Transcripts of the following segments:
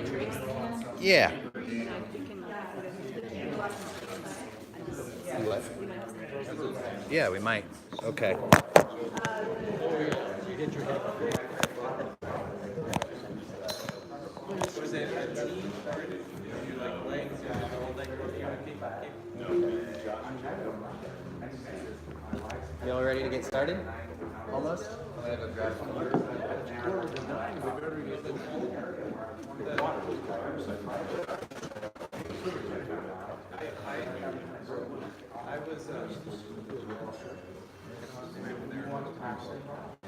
Matrix. Yeah. You know, you can What? Yeah, we might. Okay. You all ready to get started? Almost? I have a draft.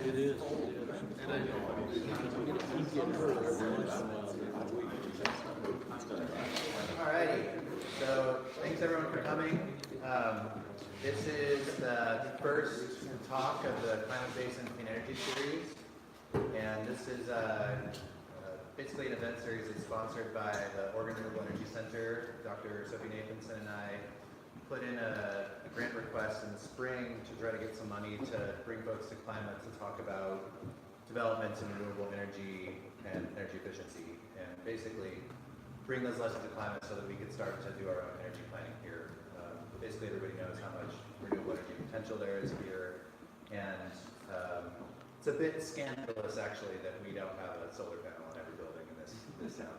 It is. Alrighty, so thanks everyone for coming. This is the first talk of the Climate Basin Clean Energy Series, and this is basically an event series that's sponsored by the Oregon Renewable Energy Center. Dr. Sophie Nathanson and I put in a grant request in the spring to try to get some money to bring folks to Climate to talk about developments in renewable energy and energy efficiency, and basically bring those lessons to Climate so that we could start to do our own energy planning here. Basically, everybody knows how much renewable energy potential there is here, and it's a bit scandalous, actually, that we don't have a solar panel on every building in this town.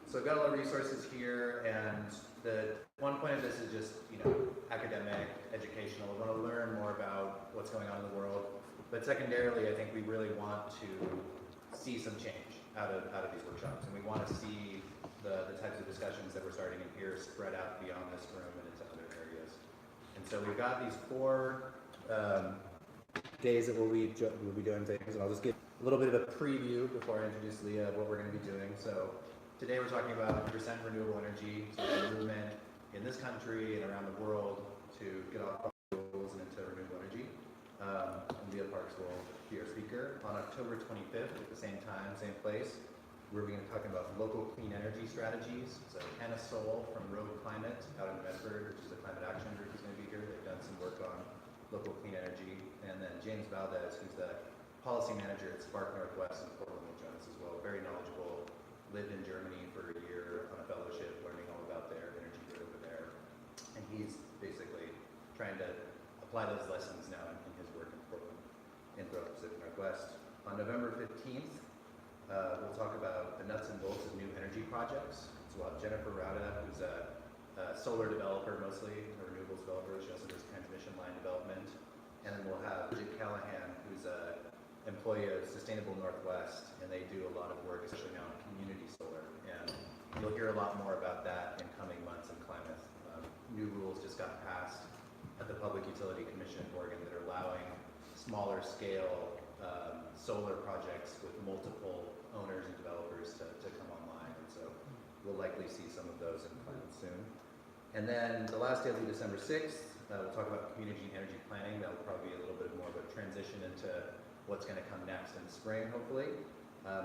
So I've got a lot of resources here, and the one point of this is just, academic, educational. We want to learn more about what's going on in the world, but secondarily, I think we really want to see some change out of these workshops, and we want to see the types of discussions that we're starting in here spread out beyond this room and into other areas. And so we've got these 4 days that we'll be doing things, and I'll just give a little bit of a preview before I introduce Leah of what we're going to be doing. So today we're talking about 100% renewable energy, so the movement in this country and around the world to get off fuels and into renewable energy. And Leah Parks will be our speaker. On October 25th, at the same time, same place, we're going to be talking about local clean energy strategies. So Hannah Soul from Road Climate out in Medford, which is a climate action group, is going to be here. They've done some work on local clean energy. And then James Valdez, who's the policy manager at Spark Northwest in Portland, will join us as well. Very knowledgeable, lived in Germany for a year on a fellowship, learning all about their energy grid over there. And he's basically trying to apply those lessons now in his work in Portland and throughout the Pacific Northwest. On November 15th, we'll talk about the nuts and bolts of new energy projects. So we'll have Jennifer Rauda, who's a solar developer mostly, a renewables developer. She also does transmission line development. And then we'll have Bridget Callahan, who's an employee of Sustainable Northwest, and they do a lot of work, especially now in community solar. And you'll hear a lot more about that in coming months in Klamath. New rules just got passed at the Public Utility Commission in Oregon that are allowing smaller scale solar projects with multiple owners and developers to come online. And so we'll likely see some of those in Klamath soon. And then the last day will be December 6th. We'll talk about community energy planning. That'll probably be a little bit more of a transition into what's going to come next in the spring, hopefully.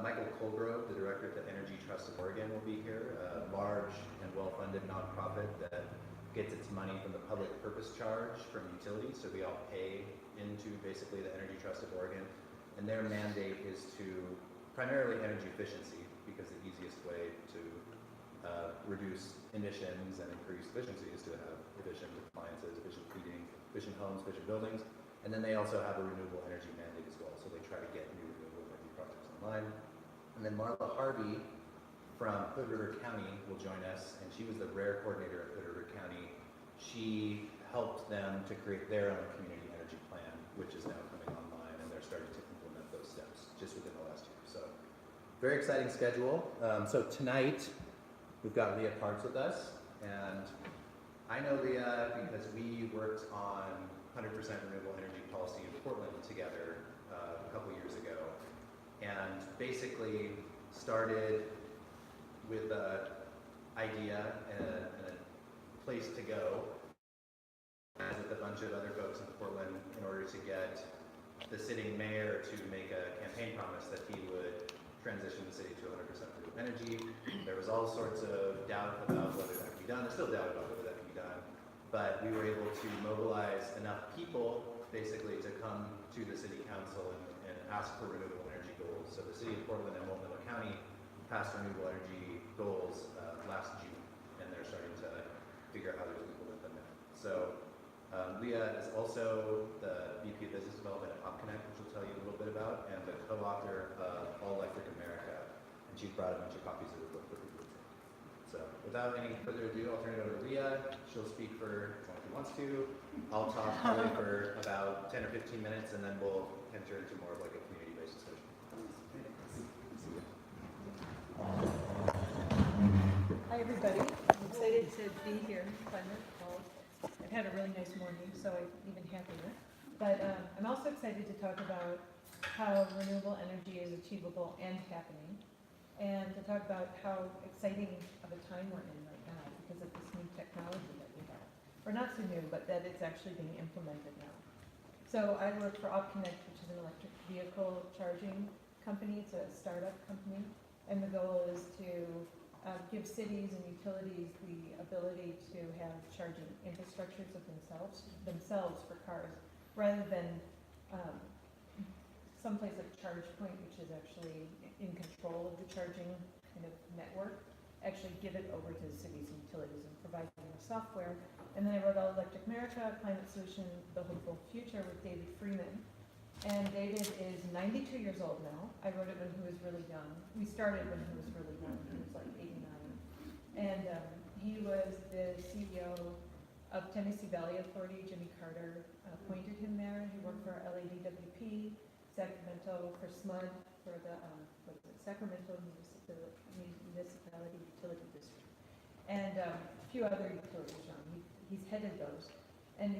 Michael Colgrove, the director at the Energy Trust of Oregon, will be here, a large and well-funded nonprofit that gets its money from the public purpose charge from utilities. So we all pay into basically the Energy Trust of Oregon. And their mandate is to primarily energy efficiency, because the easiest way to reduce emissions and increase efficiency is to have efficient appliances, efficient heating, efficient homes, efficient buildings. And then they also have a renewable energy mandate as well, so they try to get new renewable energy projects online. And then Marla Harvey from Hood River County will join us, and she was the RARE coordinator at Hood River County. She helped them to create their own community energy plan, which is now coming online, and they're starting to implement those steps just within the last year. So very exciting schedule. So tonight, we've got Leah Parks with us, and I know Leah because we worked on 100% renewable energy policy in Portland together a couple years ago, and basically started with an idea and a place to go, as with a bunch of other folks in Portland, in order to get the sitting mayor to make a campaign promise that he would transition the city to 100% renewable energy. There was all sorts of doubt about whether that could be done. There's still doubt about whether that can be done. But we were able to mobilize enough people basically to come to the city council and ask for renewable energy goals. So the city of Portland and Multnomah County passed renewable energy goals last June, and they're starting to figure out how to implement them now. So Leah is also the VP of Business Development at OpConnect, which we'll tell you a little bit about, and the co-author of All Electric America, and she's brought a bunch of copies of the book with her. So without any further ado, I'll turn it over to Leah. She'll speak for as long as she wants to. I'll talk probably for about 10 or 15 minutes, and then we'll enter into more of like a community-based discussion. Hi, everybody. I'm excited to be here in Climate Falls. I've had a really nice morning, so I'm even happier. But I'm also excited to talk about how renewable energy is achievable and happening, and to talk about how exciting of a time we're in right now because of this new technology that we have. Or not so new, but that it's actually being implemented now. So I work for OpConnect, which is an electric vehicle charging company. It's a startup company, and the goal is to give cities and utilities the ability to have charging infrastructures of themselves for cars, rather than someplace like ChargePoint, which is actually in control of the charging kind of network, actually give it over to the cities and utilities and provide them with software. And then I wrote All Electric America, Climate Solution, The Hopeful Future with David Freeman. And David is 92 years old now. I wrote it when he was really young. We started when he was really young. He was like 89. And he was the CEO of Tennessee Valley Authority. Jimmy Carter appointed him there. He worked for LADWP, Sacramento for SMUD, for the Sacramento Municipality Utility District, and a few other utilities. He's headed those, and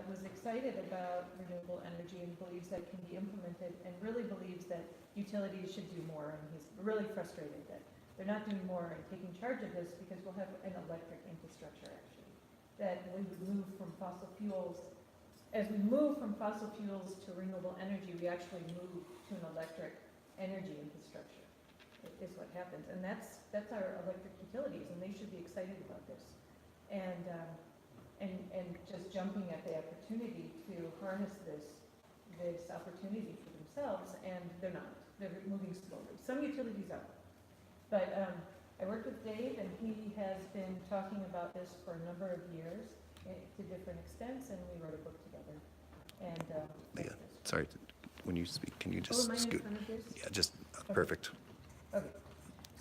was excited about renewable energy and believes that can be implemented, and really believes that utilities should do more. And he's really frustrated that they're not doing more and taking charge of this, because we'll have an electric infrastructure actually. That we would move from fossil fuels. As we move from fossil fuels to renewable energy, we actually move to an electric energy infrastructure. Is what happens, and that's our electric utilities, and they should be excited about this. And just jumping at the opportunity to harness this opportunity for themselves, and they're not. They're moving slowly. Some utilities are. But I worked with Dave, and he has been talking about this for a number of years to different extents, and we wrote a book together. And Leah, sorry, when you speak, can you just scoot? Yeah, just okay. Perfect. Okay.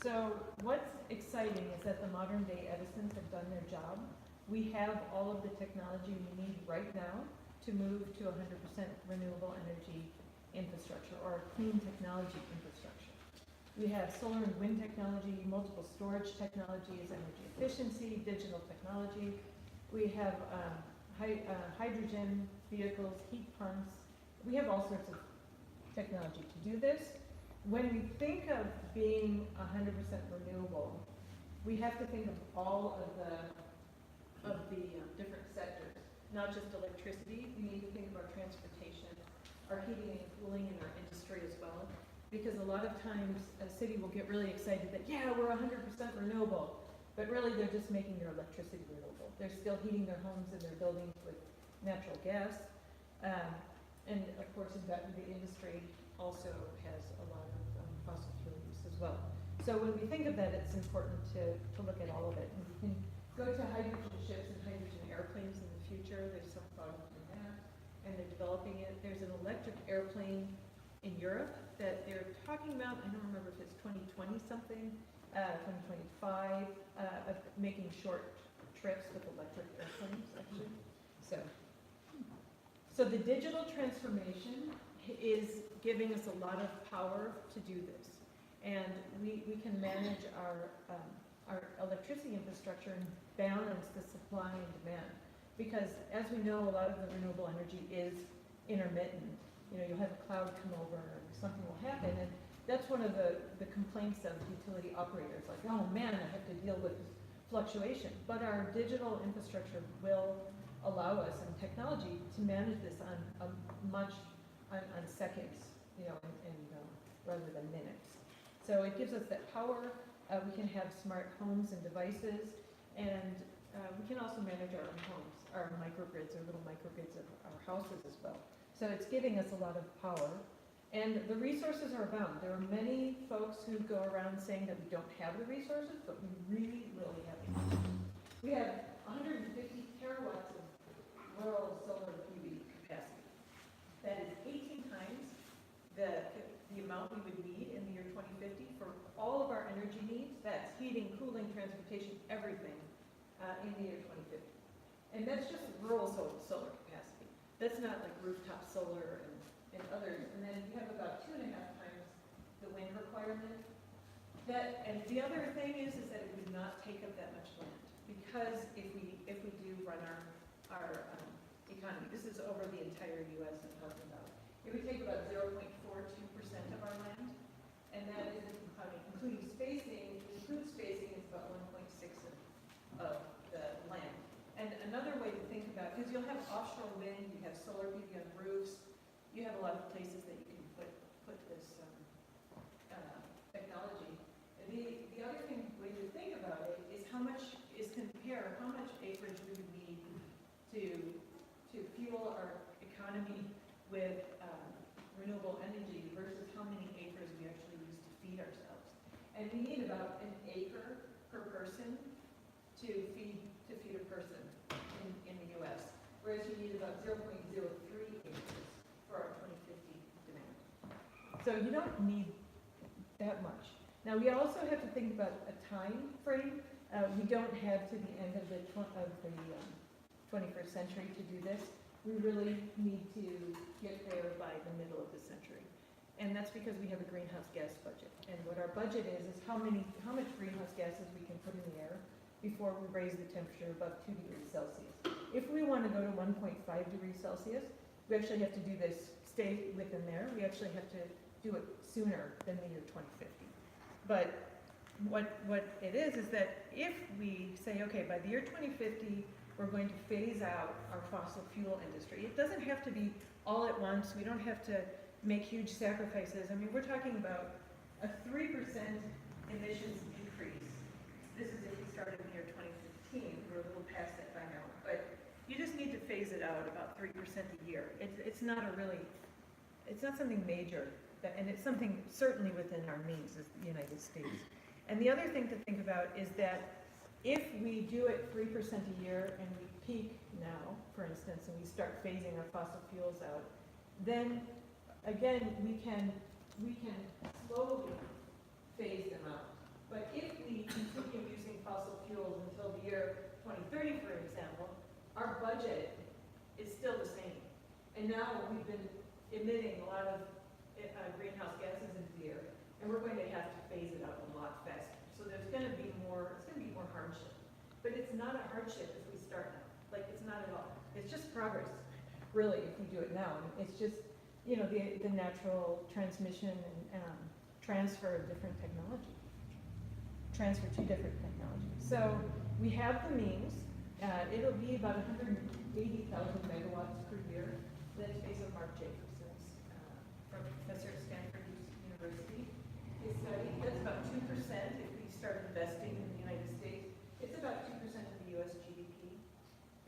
So what's exciting is that the modern day Edisons have done their job. We have all of the technology we need right now to move to 100% renewable energy infrastructure, or clean technology infrastructure. We have solar and wind technology, multiple storage technologies, energy efficiency, digital technology. We have hydrogen vehicles, heat pumps. We have all sorts of technology to do this. When we think of being 100% renewable, we have to think of all of the different sectors, not just electricity. We need to think about transportation, our heating and cooling, and our industry as well. Because a lot of times a city will get really excited that, yeah, we're 100% renewable, but really they're just making their electricity renewable. They're still heating their homes and their buildings with natural gas. And of course, the industry also has a lot of fossil fuel use as well. So when we think of that, it's important to look at all of it. And we can go to hydrogen ships and hydrogen airplanes in the future. There's some thought in that, and they're developing it. There's an electric airplane in Europe that they're talking about. I don't remember if it's 2020 something, 2025, of making short trips with electric airplanes, actually. So the digital transformation is giving us a lot of power to do this. And we can manage our electricity infrastructure and balance the supply and demand. Because as we know, a lot of the renewable energy is intermittent. You know, you'll have a cloud come over, or something will happen, and that's one of the complaints of utility operators, like, oh man, I have to deal with fluctuation. But our digital infrastructure will allow us, and technology, to manage this on seconds, you know, rather than minutes. So it gives us that power. We can have smart homes and devices, and we can also manage our own homes, our microgrids, our little microgrids of our houses as well. So it's giving us a lot of power. And the resources are abound. There are many folks who go around saying that we don't have the resources, but we really, really have them. We have 150 terawatts of rural solar PV capacity. That is 18 times the amount we would need in the year 2050 for all of our energy needs. That's heating, cooling, transportation, everything in the year 2050. And that's just rural solar capacity. That's not like rooftop solar and others. And then you have about 2.5 times the wind requirement. And the other thing is that it would not take up that much land, because if we do run our economy, this is over the entire U.S. I'm talking about, it would take about 0.42% of our land, and that is including spacing. Include spacing is about 1.6 of the land. And another way to think about, because you'll have offshore wind, you have solar PV on roofs, you have a lot of places that you can put this technology. The other way to think about it is how much acreage we would need to fuel our economy with renewable energy versus how many acres we actually use to feed ourselves. And we need about an acre per person to feed a person in the U.S., whereas you need about 0.03 acres for our 2050 demand. So you don't need that much. Now we also have to think about a time frame. We don't have to the end of the 21st century to do this. We really need to get there by the middle of the century. And that's because we have a greenhouse gas budget. And what our budget is how much greenhouse gases we can put in the air before we raise the temperature above 2 degrees Celsius. If we want to go to 1.5 degrees Celsius, we actually have to do this, stay within there. We actually have to do it sooner than the year 2050. But what it is that if we say, okay, by the year 2050, we're going to phase out our fossil fuel industry. It doesn't have to be all at once. We don't have to make huge sacrifices. I mean, we're talking about a 3% emissions decrease. This is if we start in the year 2015. We're a little past that by now. But you just need to phase it out about 3% a year. It's not something major. And it's something certainly within our means as the United States. And the other thing to think about is that if we do it 3% a year and we peak now, for instance, and we start phasing our fossil fuels out, then again we can slowly phase them out. But if we continue using fossil fuels until the year 2030, for example, our budget is still the same. And now we've been emitting a lot of greenhouse gases into the air, and we're going to have to phase it out a lot faster. So there's going to be more hardship. But it's not a hardship if we start now. Like, it's not at all. It's just progress, really, if we do it now. It's just, the natural transmission and transfer of different technology. Transfer to different technologies. So we have the means. It'll be about 180,000 megawatts per year. That's based on Mark Jacobson's professor at Stanford University. His study, that's about 2% if we start investing in the United States. It's about 2% of the U.S. GDP.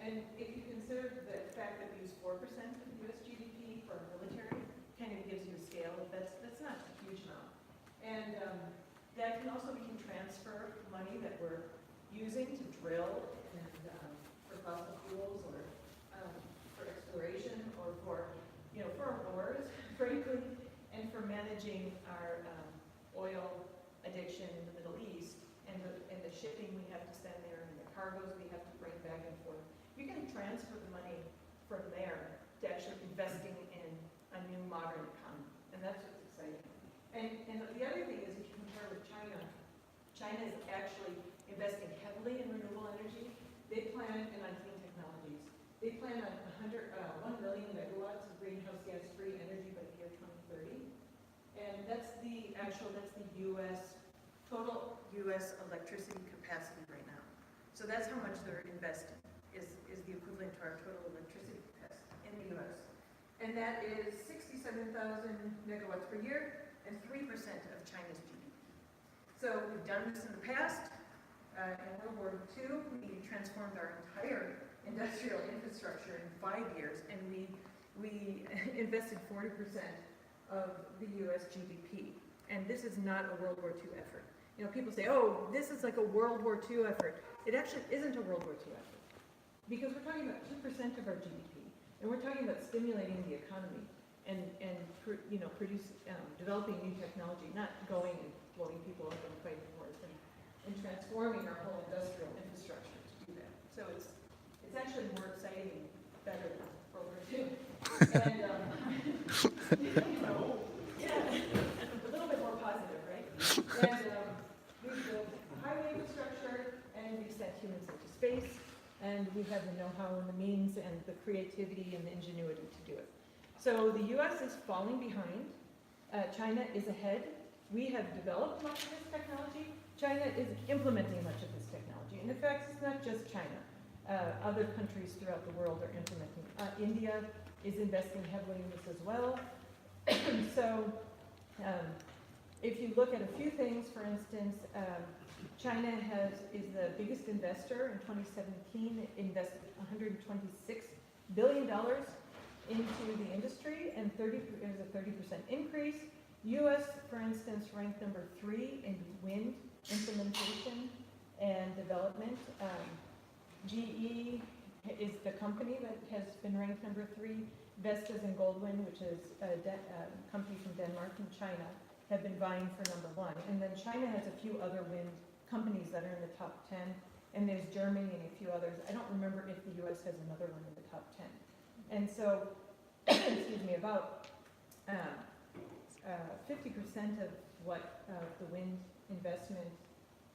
And if you consider the fact that we use 4% of the U.S. GDP for our military, kind of gives you a scale. That's not a huge amount. And that can also, we can transfer money that we're using to drill and for fossil fuels or for exploration or for our wars, frankly, and for managing our oil addiction in the Middle East and the shipping we have to send there and the cargoes we have to bring back and forth. You can transfer the money from there to actually investing in a new modern economy, and that's what's exciting. And the other thing is, if you compare with China, China is actually investing heavily in renewable energy. They plan on clean technologies. They plan on 1 million megawatts of greenhouse gas-free energy by the year 2030. And that's the total U.S. electricity capacity right now. So that's how much they're investing, is the equivalent to our total electricity capacity in the U.S. And that is 67,000 megawatts per year and 3% of China's GDP. So we've done this in the past. In World War II, we transformed our entire industrial infrastructure in 5 years, and we invested 40% of the US GDP. And this is not a World War II effort. You know, people say, oh, this is like a World War II effort. It actually isn't a World War II effort. Because we're talking about 2% of our GDP, and we're talking about stimulating the economy and developing new technology, not going and blowing people up and fighting wars, and transforming our whole industrial infrastructure to do that. So it's actually more exciting and better than World War II. And, a little bit more positive, right? And we've built highway infrastructure, and we've sent humans into space, and we have the know-how and the means and the creativity and the ingenuity to do it. So the U.S. is falling behind. China is ahead. We have developed much of this technology. China is implementing much of this technology. And in fact, it's not just China. Other countries throughout the world are implementing. India is investing heavily in this as well. So if you look at a few things, for instance, China is the biggest investor. In 2017, it invested $126 billion into the industry, and it was a 30% increase. U.S., for instance, ranked number 3 in wind implementation and development. GE is the company that has been ranked number 3. Vestas and Goldwind, which is a company from Denmark and China, have been vying for number 1. And then China has a few other wind companies that are in the top 10, and there's Germany and a few others. I don't remember if the U.S. has another one in the top 10. And so, excuse me, about 50% of what the wind investment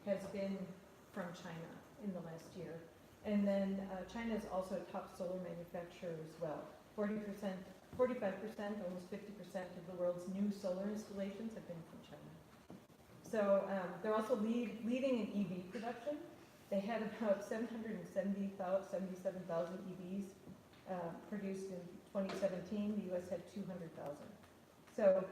has been from China in the last year. And then China is also a top solar manufacturer as well. 40%, 45%, almost 50% of the world's new solar installations have been from China. So they're also leading in EV production. They had about 77,000 EVs produced in 2017. The U.S. had 200,000. So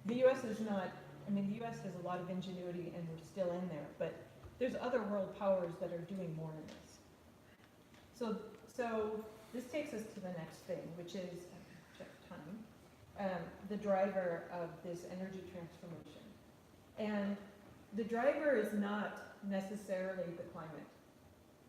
the U.S. is not, the U.S. has a lot of ingenuity and we're still in there, but there's other world powers that are doing more in this. So this takes us to the next thing, which is, check time, the driver of this energy transformation. And the driver is not necessarily the climate,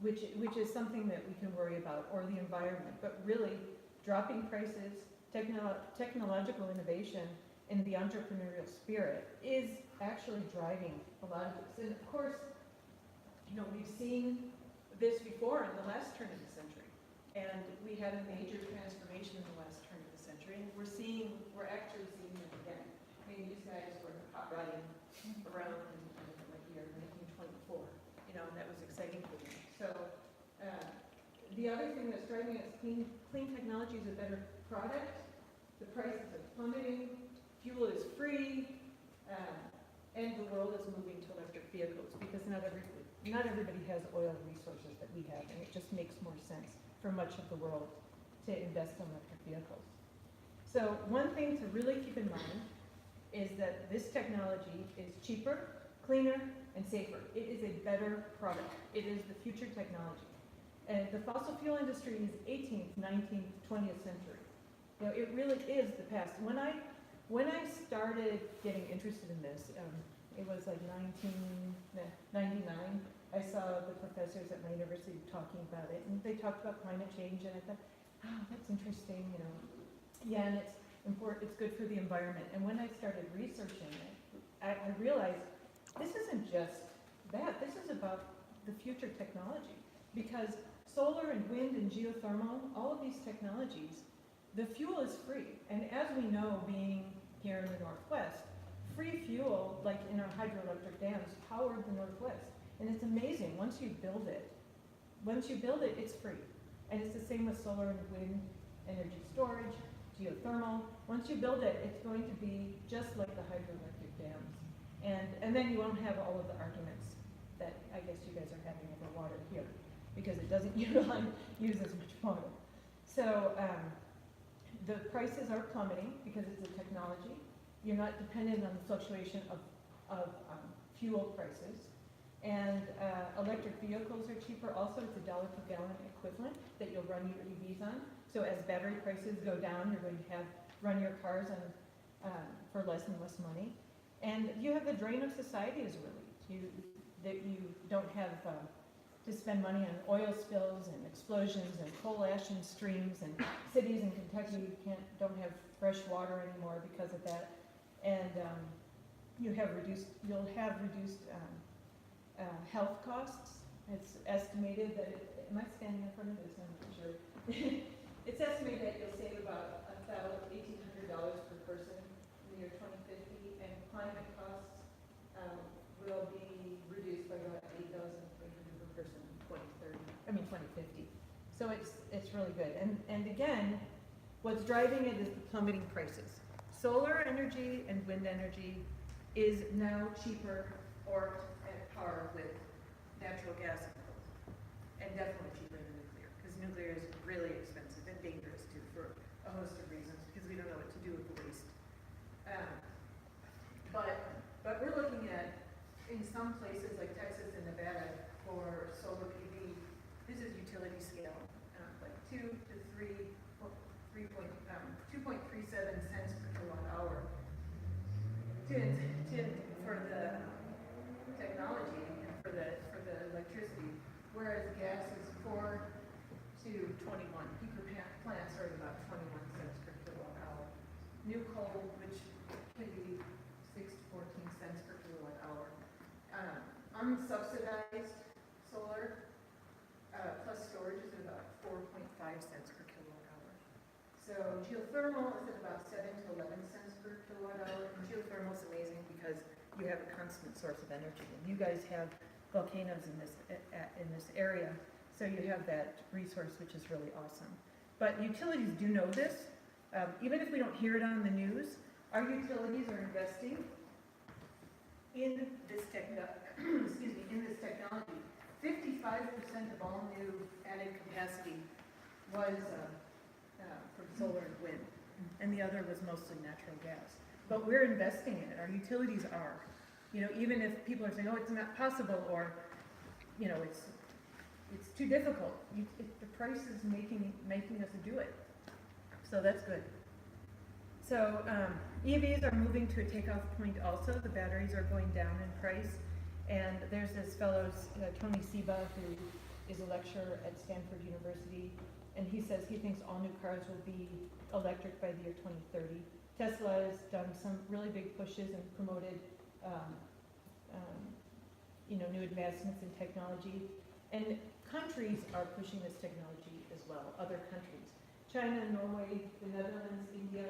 which is something that we can worry about, or the environment, but really dropping prices, technological innovation, and the entrepreneurial spirit is actually driving a lot of this. And of course, we've seen this before in the last turn of the century, and we had a major transformation in the last turn of the century, and we're actually seeing it again. These guys were hot rodding around in, I don't know what year, 1924, and that was exciting for them. So the other thing that's driving us, clean technology is a better product. The prices are plummeting, fuel is free, and the world is moving to electric vehicles because not everybody has oil resources that we have, and it just makes more sense for much of the world to invest in electric vehicles. So one thing to really keep in mind is that this technology is cheaper, cleaner, and safer. It is a better product. It is the future technology. And the fossil fuel industry is 18th, 19th, 20th century. It really is the past. When I started getting interested in this, it was like 1999. I saw the professors at my university talking about it, and they talked about climate change, and I thought, oh, that's interesting, Yeah, and it's important, it's good for the environment. And when I started researching it, I realized this isn't just that. This is about the future technology, because solar and wind and geothermal, all of these technologies, the fuel is free. And as we know, being here in the Northwest, free fuel, like in our hydroelectric dams, powered the Northwest. And it's amazing, once you build it, it's free. And it's the same with solar and wind, energy storage, geothermal. Once you build it, it's going to be just like the hydroelectric dams. And then you won't have all of the arguments that I guess you guys are having over water here, because it doesn't use as much water. So the prices are plummeting because it's a technology. You're not dependent on the fluctuation of fuel prices. And electric vehicles are cheaper. Also, it's $1 per gallon equivalent that you'll run your EVs on. So as battery prices go down, you're going to run your cars for less and less money. And you have the drain of society is relieved. That you don't have to spend money on oil spills and explosions and coal ash in streams, and cities in Kentucky don't have fresh water anymore because of that. And you'll have reduced health costs. It's estimated that, am I standing in front of this? I'm not sure. It's estimated that you'll save about $1,800 per person in the year 2050, and climate costs will be reduced by about $8,300 per person in 2050. So it's really good. And again, what's driving it is the plummeting prices. Solar energy and wind energy is now cheaper or at par with natural gas and definitely cheaper than nuclear, because nuclear is really expensive and dangerous too for a host of reasons, because we don't know what to do with the waste. But we're looking at, in some places like Texas and Nevada, for solar PV, this is utility scale, like 2.37 cents per kilowatt hour for the technology and for the electricity, whereas gas is 4 to 21. Peaker plants are at about 21 cents per kilowatt hour. New coal, which can be 6 to 14 cents per kilowatt hour. Unsubsidized solar plus storage is at about 4.5 cents per kilowatt hour. So geothermal is at about 7 to 11 cents per kilowatt hour. And geothermal is amazing because you have a constant source of energy. And you guys have volcanoes in this area, so you have that resource, which is really awesome. But utilities do know this. Even if we don't hear it on the news, our utilities are investing in this technology. 55% of all new added capacity was from solar and wind, and the other was mostly natural gas. But we're investing in it. Our utilities are. Even if people are saying, "Oh, it's not possible," or, it's too difficult. The price is making us do it. So that's good. So EVs are moving to a takeoff point also. The batteries are going down in price. And there's this fellow, Tony Seba, who is a lecturer at Stanford University, and he says he thinks all new cars will be electric by the year 2030. Tesla has done some really big pushes and promoted new advancements in technology. And countries are pushing this technology as well, other countries. China, Norway, the Netherlands, India,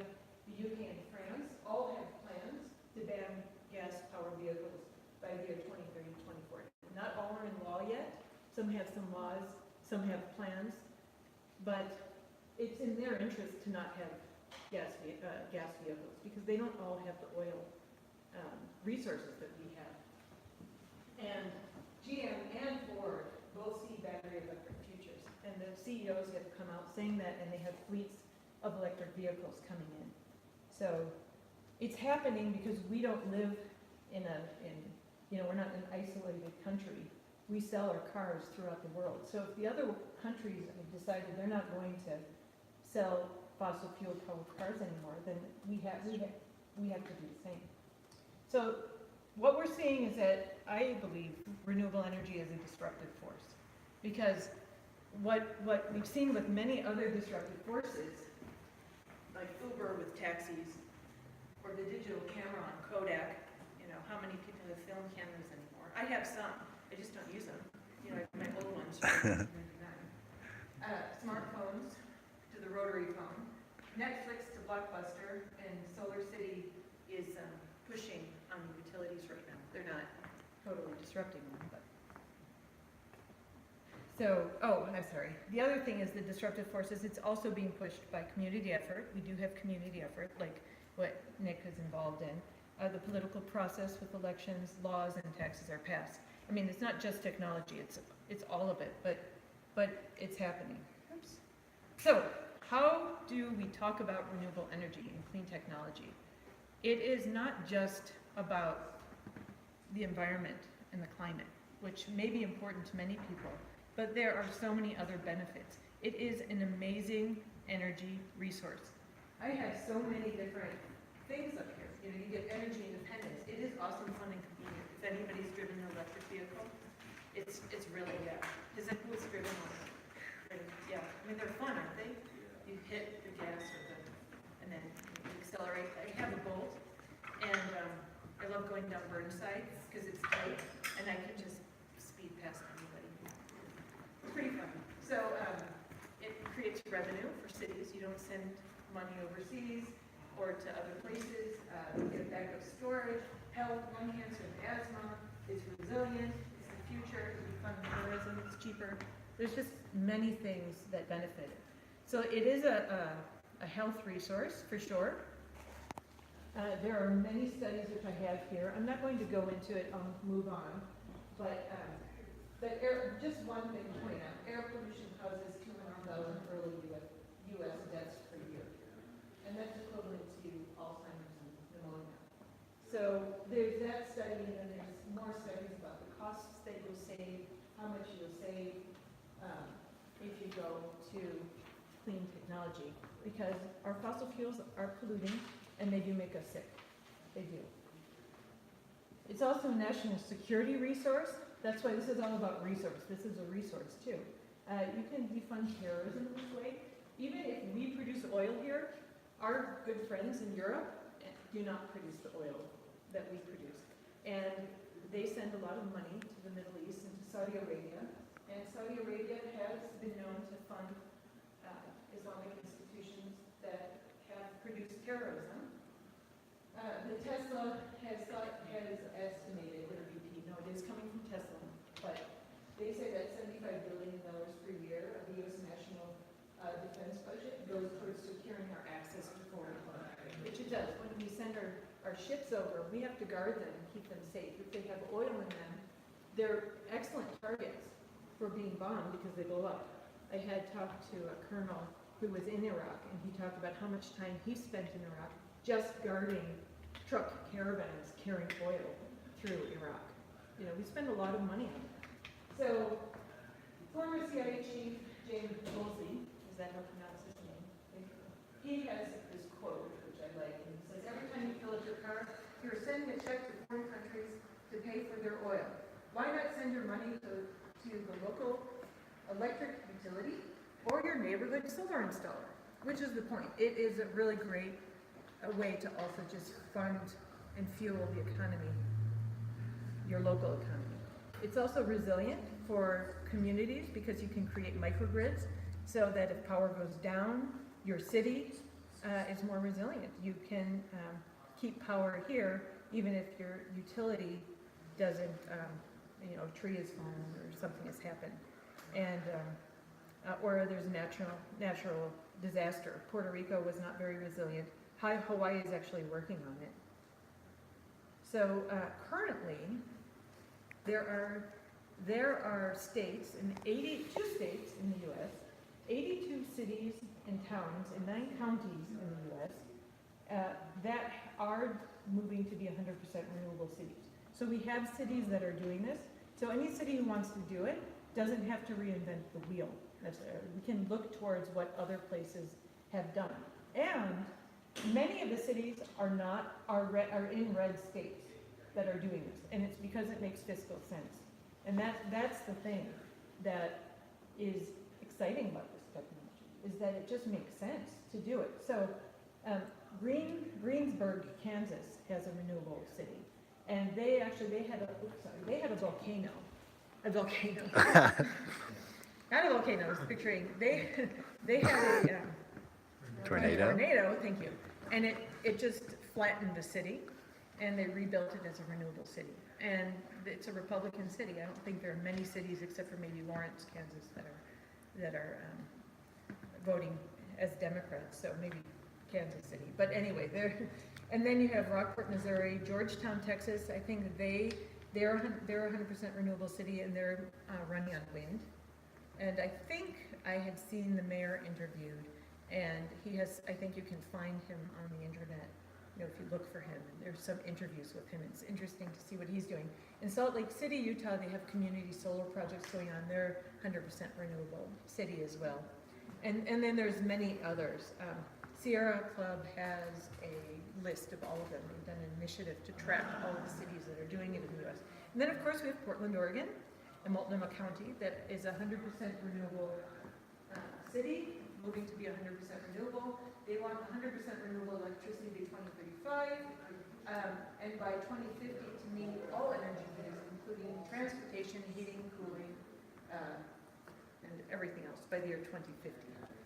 the UK, and France all have plans to ban gas-powered vehicles by the year 2030, 2040. Not all are in law yet. Some have some laws, some have plans, but it's in their interest to not have gas vehicles, because they don't all have the oil resources that we have. And GM and Ford both see battery electric futures, and the CEOs have come out saying that, and they have fleets of electric vehicles coming in. So it's happening because we don't live we're not an isolated country. We sell our cars throughout the world. So if the other countries have decided they're not going to sell fossil fuel powered cars anymore, then we have to do the same. So what we're seeing is that I believe renewable energy is a disruptive force, because what we've seen with many other disruptive forces, like Uber with taxis, or the digital camera on Kodak. How many people have film cameras anymore? I have some. I just don't use them. I have my old ones from 1999. Smartphones to the rotary phone, Netflix to Blockbuster, and Solar City is pushing on the utilities right now. They're not totally disrupting them, but. So, I'm sorry. The other thing is the disruptive forces. It's also being pushed by community effort. We do have community effort, like what Nick is involved in. The political process with elections, laws, and taxes are passed. I mean, it's not just technology, it's all of it, but it's happening. Oops. So, how do we talk about renewable energy and clean technology? It is not just about the environment and the climate, which may be important to many people, but there are so many other benefits. It is an amazing energy resource. I have so many different things up here. You know, you get energy independence. It is awesome, fun, and convenient. If anybody's driven an electric vehicle, it's really, because who's driven one? And, yeah, I mean, they're fun, aren't they? You hit the gas and then you accelerate. I have a Bolt, and I love going down Burnside because it's tight, and I can just speed past anybody. It's pretty fun. So it creates revenue for cities. You don't send money overseas or to other places. You get backup storage, health, lung cancer, and asthma. It's resilient. It's the future. It's fun tourism. It's cheaper. There's just many things that benefit it. So it is a health resource for sure. There are many studies which I have here. I'm not going to go into it. I'll move on. But just one thing to point out: air pollution causes 200,000 early U.S. deaths per year, and that's equivalent to Alzheimer's and pneumonia. So there's that study, and then there's more studies about the costs that you'll save, how much you'll save if you go to clean technology, because our fossil fuels are polluting, and they do make us sick. They do. It's also a national security resource. That's why this is all about resource. This is a resource too. You can defund terrorism this way. Even if we produce oil here, our good friends in Europe do not produce the oil that we produce. And they send a lot of money to the Middle East and to Saudi Arabia. And Saudi Arabia has been known to fund Islamic institutions that have produced terrorism. The Tesla has estimated, or BP, no, it is coming from Tesla, but they say that $75 billion per year of the U.S. national defense budget goes towards securing our access to foreign oil, which it does. When we send our ships over, we have to guard them and keep them safe. If they have oil in them, they're excellent targets for being bombed because they blow up. I had talked to a colonel who was in Iraq, and he talked about how much time he spent in Iraq just guarding truck caravans carrying oil through Iraq. You know, we spend a lot of money on that. So, former CIA chief James Woolsey, is that how you pronounce his name? He has this quote, which I like, and he says, every time you fill up your car, you're sending a check to foreign countries to pay for their oil. Why not send your money to the local electric utility or your neighborhood solar installer? Which is the point. It is a really great way to also just fund and fuel the economy, your local economy. It's also resilient for communities because you can create microgrids so that if power goes down, your city is more resilient. You can keep power here even if your utility doesn't, a tree has fallen or something has happened. And or there's a natural disaster. Puerto Rico was not very resilient. Hawaii is actually working on it. So currently, there are states, in 82 states in the U.S., 82 cities and towns, and 9 counties in the U.S. That are moving to be 100% renewable cities. So we have cities that are doing this. So any city who wants to do it doesn't have to reinvent the wheel. We can look towards what other places have done. And many of the cities are in red states that are doing this, and it's because it makes fiscal sense. And that's the thing that is exciting about this technology, is that it just makes sense to do it. So Greensburg, Kansas has a renewable city, and they had a volcano. Not a volcano, I was picturing. They had a Tornado? Tornado, thank you. And it just flattened the city, and they rebuilt it as a renewable city. And it's a Republican city. I don't think there are many cities except for maybe Lawrence, Kansas, that are voting as Democrats. So maybe Kansas City. But anyway, and then you have Rockport, Missouri, Georgetown, Texas. I think they're a 100% renewable city, and they're running on wind. And I think I had seen the mayor interviewed, and he has, I think you can find him on the internet, if you look for him. There's some interviews with him. It's interesting to see what he's doing. In Salt Lake City, Utah, they have community solar projects going on. They're 100% renewable city as well. And then there's many others. Sierra Club has a list of all of them. They've done an initiative to track all of the cities that are doing it in the US. And then, of course, we have Portland, Oregon, and Multnomah County that is a 100% renewable city, moving to be 100% renewable. They want 100% renewable electricity by 2035, and by 2050 to meet all energy needs, including transportation, heating, cooling, and everything else by the year 2050.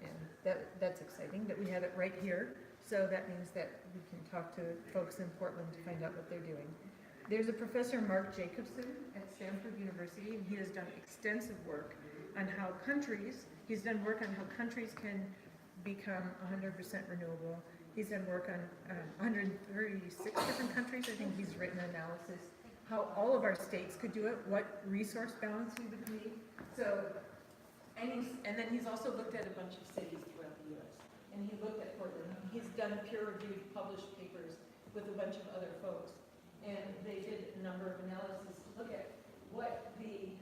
And that's exciting that we have it right here. So that means that we can talk to folks in Portland to find out what they're doing. There's a professor, Mark Jacobson, at Stanford University, and he has done extensive work on how countries can become 100% renewable. He's done work on 136 different countries. I think he's written analysis, how all of our states could do it, what resource balance we would need. So, and then he's also looked at a bunch of cities throughout the US. And he looked at Portland. He's done peer-reviewed published papers with a bunch of other folks. And they did a number of analysis to look at what the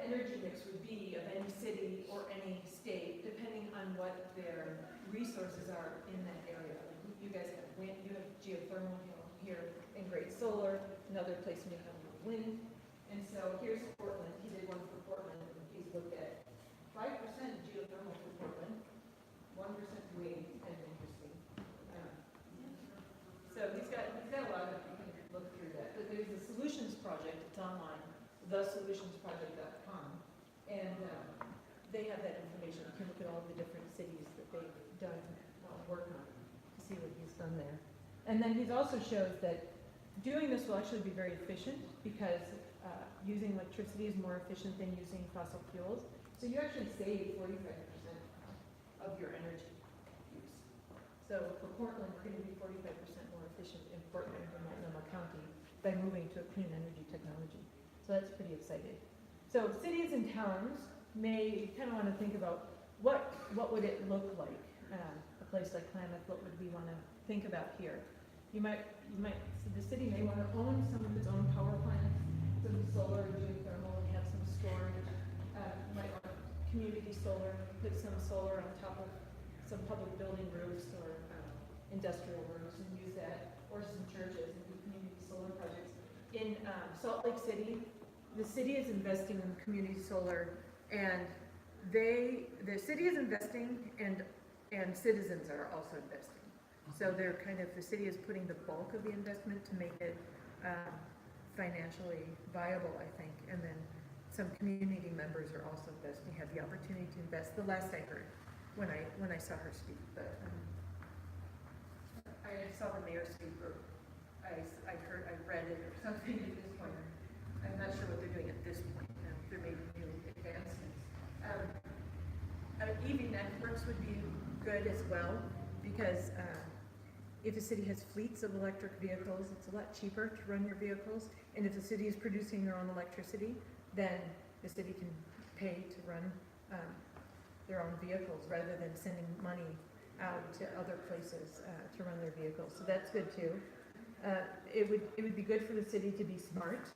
energy mix would be of any city or any state, depending on what their resources are in that area. Like you guys have wind, you have geothermal here, and great solar. Another place may have wind. And so here's Portland. He did one for Portland. He's looked at 5% geothermal for Portland, 1% wind, and interesting. So he's got a lot of, you can look through that. But there's a solutions project, it's online, thesolutionsproject.com, and they have that information. You can look at all the different cities that they've done work on to see what he's done there. And then he also shows that doing this will actually be very efficient because using electricity is more efficient than using fossil fuels. So you actually save 45% of your energy use. So for Portland, we're going to be 45% more efficient in Portland than Multnomah County by moving to a clean energy technology. So that's pretty exciting. So cities and towns may kind of want to think about what would it look like, a place like Klamath, what would we want to think about here? You might, the city may want to own some of its own power plants, some solar, geothermal, and have some storage. You might want community solar, put some solar on top of some public building roofs or industrial roofs and use that, or some churches and do community solar projects. In Salt Lake City, the city is investing in community solar, and the city is investing, and citizens are also investing. So they're the city is putting the bulk of the investment to make it financially viable, I think, and then some community members are also investing, have the opportunity to invest. The last I heard, when I saw her speak, but I saw the mayor speak, or I read it or something at this point. I'm not sure what they're doing at this point. There may be new advancements. EV networks would be good as well, because if a city has fleets of electric vehicles, it's a lot cheaper to run your vehicles. And if the city is producing their own electricity, then the city can pay to run their own vehicles rather than sending money out to other places to run their vehicles. So that's good too. It would be good for the city to be smart,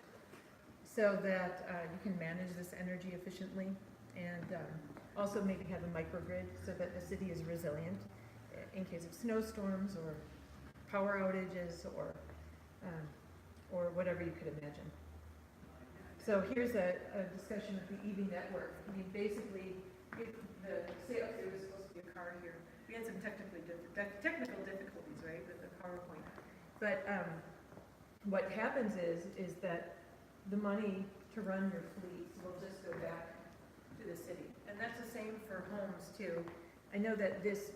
so that you can manage this energy efficiently, and also maybe have a microgrid so that the city is resilient in case of snowstorms or power outages or whatever you could imagine. So here's a discussion of the EV network. I mean, basically, say up there was supposed to be a car here. We had some technical difficulties, right, with the PowerPoint. But what happens is that the money to run your fleets will just go back to the city. And that's the same for homes too. I know that this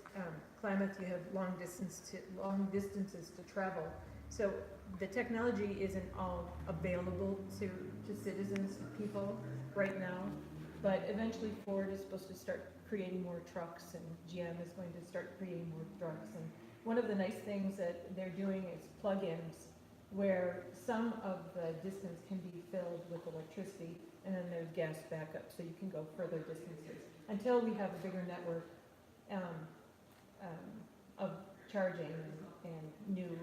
Klamath, you have long distances to travel. So the technology isn't all available to citizens, people right now. But eventually Ford is supposed to start creating more trucks, and GM is going to start creating more trucks. And one of the nice things that they're doing is plug-ins, where some of the distance can be filled with electricity, and then there's gas backup, so you can go further distances. Until we have a bigger network of charging and new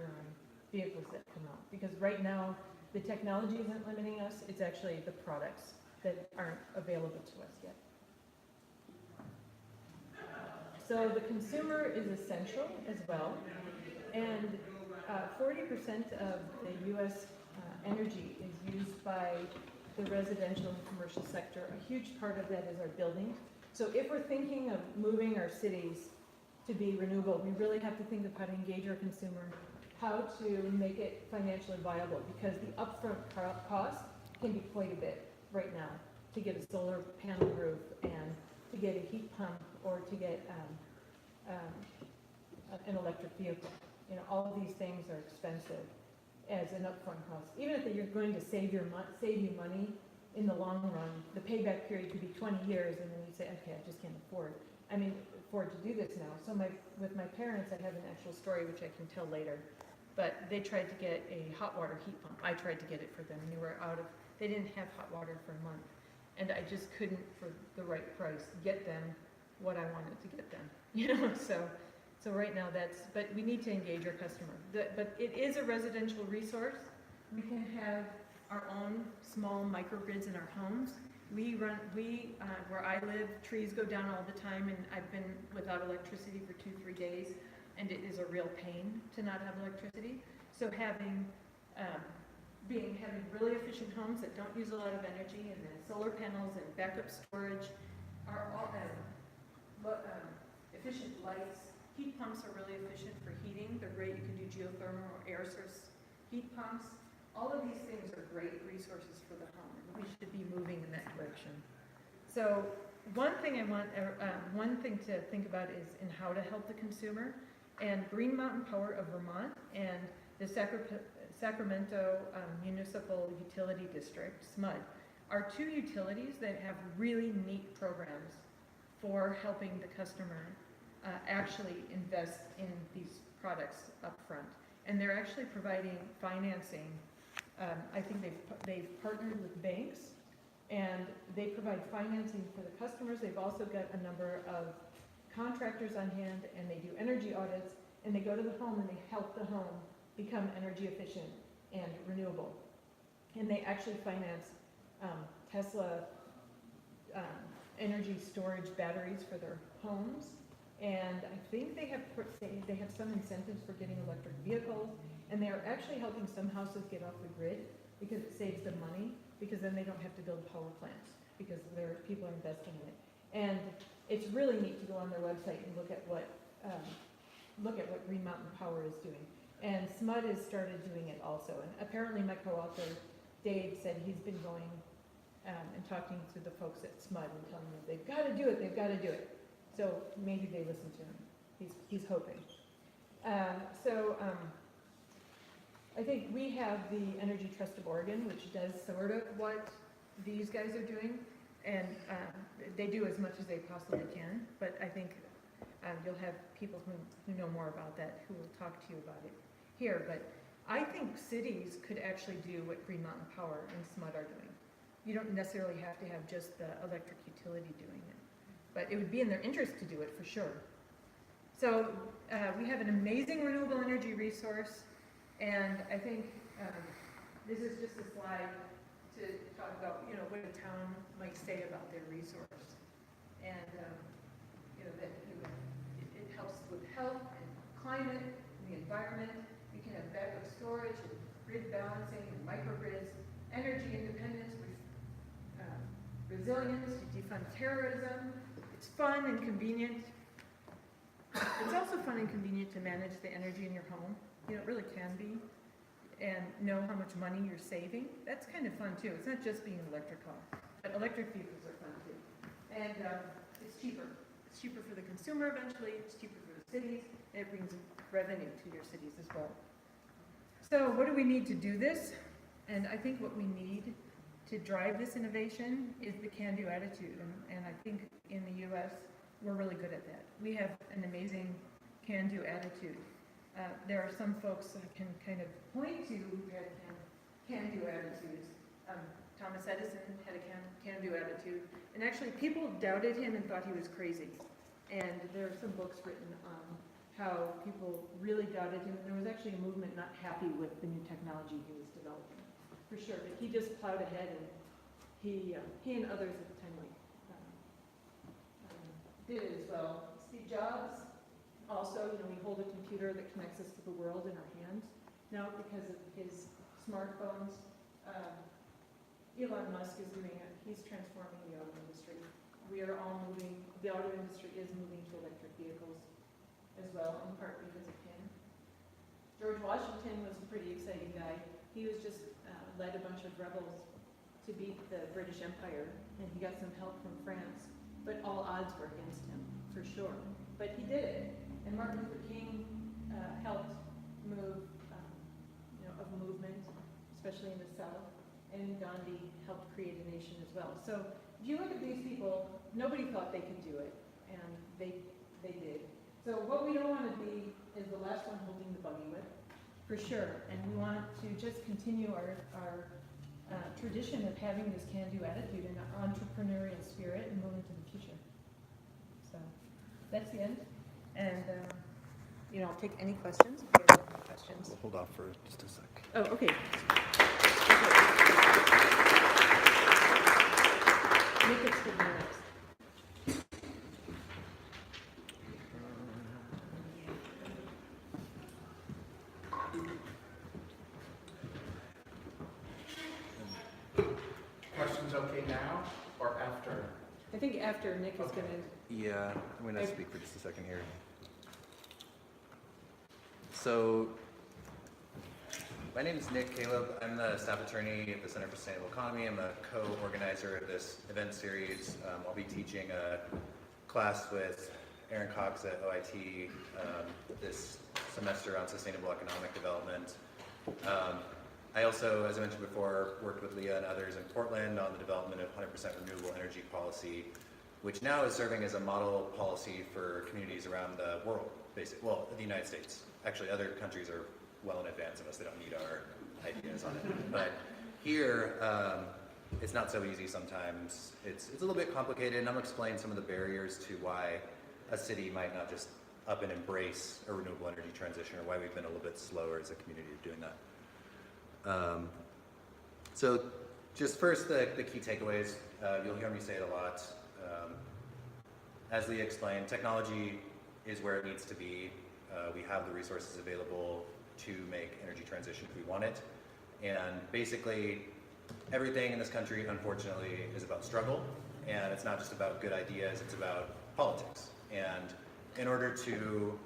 vehicles that come out. Because right now, the technology isn't limiting us, it's actually the products that aren't available to us yet. So the consumer is essential as well, and 40% of the U.S. Energy is used by the residential and commercial sector. A huge part of that is our buildings. So if we're thinking of moving our cities to be renewable, we really have to think of how to engage our consumer, how to make it financially viable, because the upfront cost can be quite a bit right now to get a solar panel roof and to get a heat pump or to get an electric vehicle. You know, all of these things are expensive as an upfront cost. Even if you're going to save you money in the long run, the payback period could be 20 years, and then you say, okay, I just can't afford to do this now. So with my parents, I have an actual story which I can tell later. But they tried to get a hot water heat pump. I tried to get it for them, and they didn't have hot water for a month. And I just couldn't, for the right price, get them what I wanted to get them. You know, so right now but we need to engage our customer. But it is a residential resource. We can have our own small microgrids in our homes. Where I live, trees go down all the time, and I've been without electricity for 2-3 days, and it is a real pain to not have electricity. So having really efficient homes that don't use a lot of energy, and then solar panels and backup storage are all efficient lights. Heat pumps are really efficient for heating. They're great. You can do geothermal or air source heat pumps. All of these things are great resources for the home. We should be moving in that direction. So one thing to think about is in how to help the consumer. And Green Mountain Power of Vermont and the Sacramento Municipal Utility District, SMUD, are two utilities that have really neat programs for helping the customer actually invest in these products up front. And they're actually providing financing. I think they've partnered with banks, and they provide financing for the customers. They've also got a number of contractors on hand, and they do energy audits, and they go to the home and they help the home become energy efficient and renewable. And they actually finance Tesla energy storage batteries for their homes. And I think they have some incentives for getting electric vehicles, and they are actually helping some houses get off the grid because it saves them money, because then they don't have to build power plants because people are investing in it. And it's really neat to go on their website and look at what Green Mountain Power is doing. And SMUD has started doing it also. And apparently my co-author, Dave, said he's been going and talking to the folks at SMUD and telling them they've got to do it, they've got to do it. So maybe they listen to him. He's hoping. I think we have the Energy Trust of Oregon, which does sort of what these guys are doing, and they do as much as they possibly can. But I think you'll have people who know more about that who will talk to you about it here. But I think cities could actually do what Green Mountain Power and SMUD are doing. You don't necessarily have to have just the electric utility doing it, but it would be in their interest to do it for sure. So we have an amazing renewable energy resource, and I think this is just a slide to talk about, what a town might say about their resource. And, that it helps with health and climate, and the environment. You can have backup storage, and grid balancing, and microgrids, energy independence, resilience, you defund terrorism. It's fun and convenient. It's also fun and convenient to manage the energy in your home. It really can be. And know how much money you're saving. That's kind of fun too. It's not just being an electric car, but electric vehicles are fun too. And it's cheaper. It's cheaper for the consumer eventually. It's cheaper for the cities. And it brings revenue to your cities as well. So what do we need to do this? And I think what we need to drive this innovation is the can-do attitude. And I think in the U.S., we're really good at that. We have an amazing can-do attitude. There are some folks that can kind of point to who had can-do attitudes. Thomas Edison had a can-do attitude. And actually, people doubted him and thought he was crazy. And there are some books written on how people really doubted him. There was actually a movement not happy with the new technology he was developing, for sure. But he just plowed ahead, and he and others at the time did it as well. Steve Jobs, also, we hold a computer that connects us to the world in our hand. Now, because of his smartphones, Elon Musk is doing it. He's transforming the auto industry. We are all moving, the auto industry is moving to electric vehicles as well, in part because of him. George Washington was a pretty exciting guy. He was just led a bunch of rebels to beat the British Empire, and he got some help from France, but all odds were against him, for sure. But he did it, and Martin Luther King helped move, a movement, especially in the South, and Gandhi helped create a nation as well. So if you look at these people, nobody thought they could do it, and they did. So what we don't want to be is the last one holding the buggy whip, for sure, and we want to just continue our tradition of having this can-do attitude and our entrepreneurial spirit and move into the future. So that's the end, and I'll take any questions if you guys have any questions. We'll hold off for just a sec. Oh, okay. Nick gets to be next. Questions okay now or after? I think after Nick is Okay. gonna, Yeah, I'm going to speak for just a second here. So, my name is Nick Caleb. I'm the staff attorney at the Center for Sustainable Economy. I'm a co-organizer of this event series. I'll be teaching a class with Aaron Cox at OIT this semester on sustainable economic development. I also, as I mentioned before, worked with Leah and others in Portland on the development of 100% renewable energy policy, which now is serving as a model policy for communities around the world, basically. Well, the United States. Actually, other countries are well in advance of us. They don't need our ideas on it. But here, it's not so easy sometimes. It's a little bit complicated, and I'm going to explain some of the barriers to why a city might not just up and embrace a renewable energy transition, or why we've been a little bit slower as a community of doing that. So just first, the key takeaways. You'll hear me say it a lot. As Leah explained, technology is where it needs to be. We have the resources available to make energy transition if we want it. And basically, everything in this country, unfortunately, is about struggle. And it's not just about good ideas, it's about politics. And in order to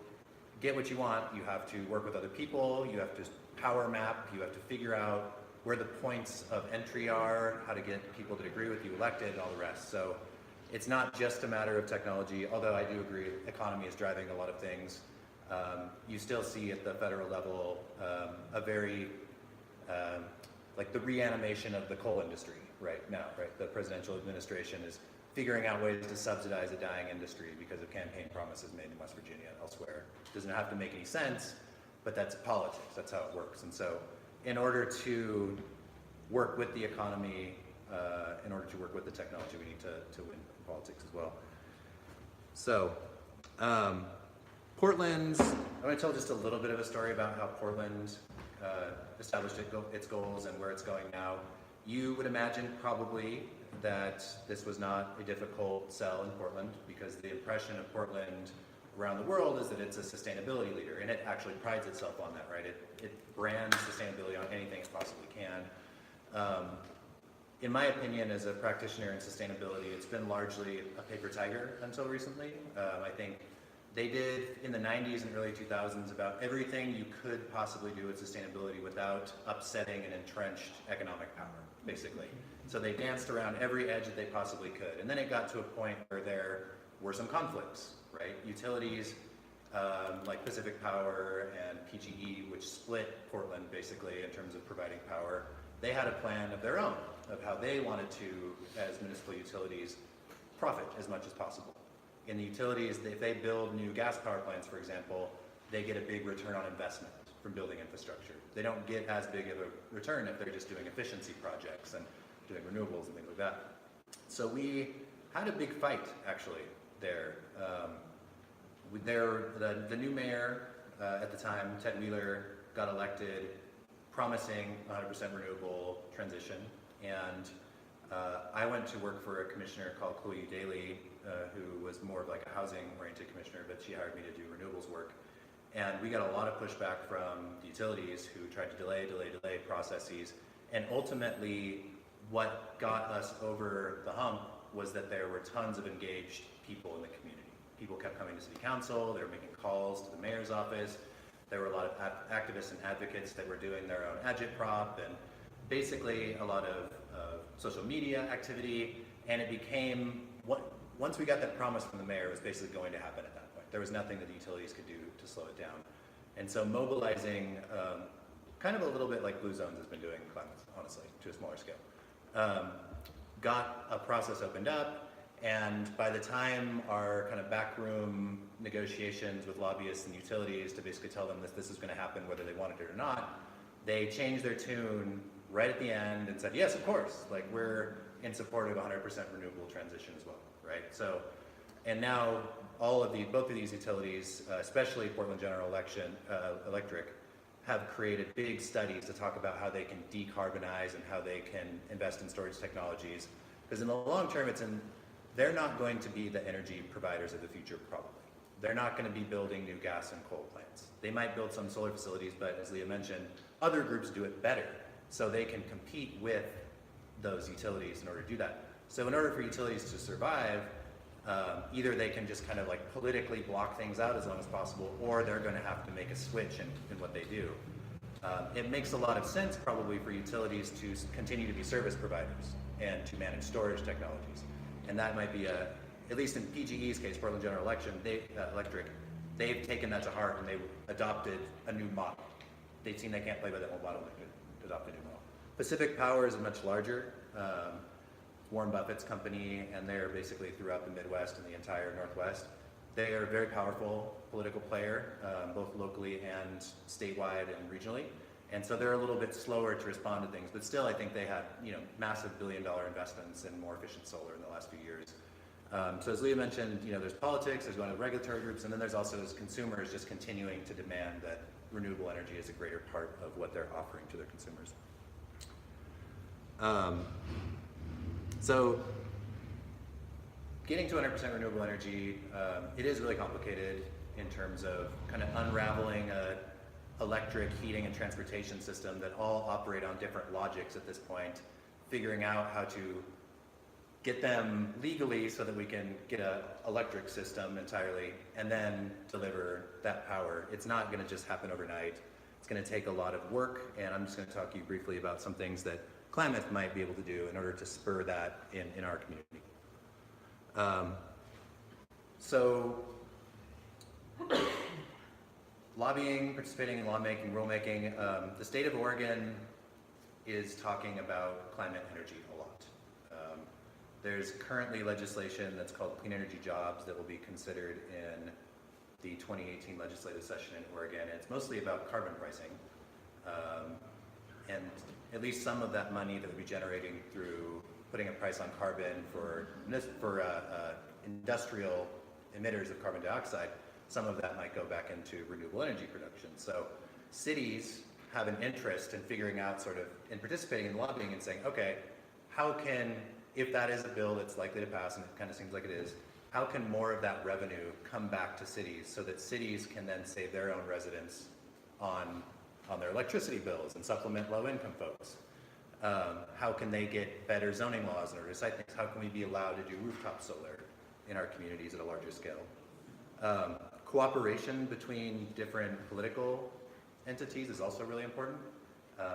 get what you want, you have to work with other people, you have to power map, you have to figure out where the points of entry are, how to get people that agree with you elected, and all the rest. So it's not just a matter of technology, although I do agree economy is driving a lot of things. You still see at the federal level a very, like the reanimation of the coal industry right now, right? The presidential administration is figuring out ways to subsidize a dying industry because of campaign promises made in West Virginia and elsewhere. Doesn't have to make any sense, but that's politics, that's how it works. And so in order to work with the economy, in order to work with the technology, we need to win in politics as well. So, Portland's, I'm going to tell just a little bit of a story about how Portland established its goals and where it's going now. You would imagine probably that this was not a difficult sell in Portland, because the impression of Portland around the world is that it's a sustainability leader, and it actually prides itself on that, right? It brands sustainability on anything it possibly can. In my opinion, as a practitioner in sustainability, it's been largely a paper tiger until recently. I think they did in the 90s and early 2000s about everything you could possibly do with sustainability without upsetting an entrenched economic power, basically. So they danced around every edge that they possibly could. And then it got to a point where there were some conflicts, right? Utilities like Pacific Power and PGE, which split Portland basically in terms of providing power, they had a plan of their own of how they wanted to, as municipal utilities, profit as much as possible. In the utilities, if they build new gas power plants, for example, they get a big return on investment from building infrastructure. They don't get as big of a return if they're just doing efficiency projects and doing renewables and things like that. So we had a big fight, actually, there. The new mayor at the time, Ted Wheeler, got elected promising 100% renewable transition. And I went to work for a commissioner called Chloe Daly, who was more of like a housing-oriented commissioner, but she hired me to do renewables work. And we got a lot of pushback from the utilities who tried to delay processes. And ultimately, what got us over the hump was that there were tons of engaged people in the community. People kept coming to city council, they were making calls to the mayor's office. There were a lot of activists and advocates that were doing their own agitprop and basically a lot of social media activity. And it became, once we got that promise from the mayor, it was basically going to happen at that point. There was nothing that the utilities could do to slow it down. And so mobilizing, kind of a little bit like Blue Zones has been doing, honestly, to a smaller scale, got a process opened up. And by the time our kind of backroom negotiations with lobbyists and utilities to basically tell them that this is going to happen whether they wanted it or not, they changed their tune right at the end and said, yes, of course, like we're in support of 100% renewable transition as well, right? So, and now both of these utilities, especially Portland General Electric, have created big studies to talk about how they can decarbonize and how they can invest in storage technologies. Because in the long term, they're not going to be the energy providers of the future, probably. They're not going to be building new gas and coal plants. They might build some solar facilities, but as Leah mentioned, other groups do it better. So they can compete with those utilities in order to do that. So in order for utilities to survive, either they can just kind of like politically block things out as long as possible, or they're going to have to make a switch in what they do. It makes a lot of sense probably for utilities to continue to be service providers and to manage storage technologies. And that might be at least in PGE's case, Portland General Electric, they've taken that to heart and they've adopted a new model. They've seen they can't play by that old model, they could adopt a new model. Pacific Power is much larger. Warren Buffett's company, and they're basically throughout the Midwest and the entire Northwest. They are a very powerful political player, both locally and statewide and regionally. And so they're a little bit slower to respond to things, but still I think they had massive billion-dollar investments in more efficient solar in the last few years. So as Leah mentioned, there's politics, there's one of the regulatory groups, and then there's also as consumers just continuing to demand that renewable energy is a greater part of what they're offering to their consumers. So getting to 100% renewable energy, it is really complicated in terms of kind of unraveling a electric heating and transportation system that all operate on different logics at this point, figuring out how to get them legally so that we can get an electric system entirely and then deliver that power. It's not going to just happen overnight. It's going to take a lot of work, and I'm just going to talk to you briefly about some things that Klamath might be able to do in order to spur that in our community. So lobbying, participating in lawmaking, rulemaking, the state of Oregon is talking about climate energy a lot. There's currently legislation that's called Clean Energy Jobs that will be considered in the 2018 legislative session in Oregon. And it's mostly about carbon pricing. And at least some of that money that will be generating through putting a price on carbon for industrial emitters of carbon dioxide, some of that might go back into renewable energy production. So cities have an interest in figuring out in participating in lobbying and saying, okay, how can, if that is a bill that's likely to pass, and it kind of seems like it is, how can more of that revenue come back to cities so that cities can then save their own residents on their electricity bills and supplement low-income folks? How can they get better zoning laws in order to cite things? How can we be allowed to do rooftop solar in our communities at a larger scale? Cooperation between different political entities is also really important.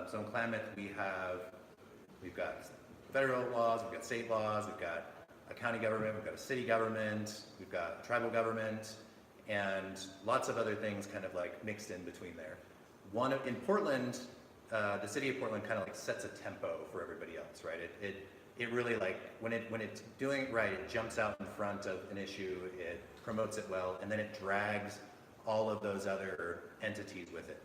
So in Klamath, we've got federal laws, we've got state laws, we've got a county government, we've got a city government, we've got tribal government, and lots of other things kind of like mixed in between there. In Portland, the city of Portland kind of like sets a tempo for everybody else, right? It really like, when it's doing it right, it jumps out in front of an issue, it promotes it well, and then it drags all of those other entities with it.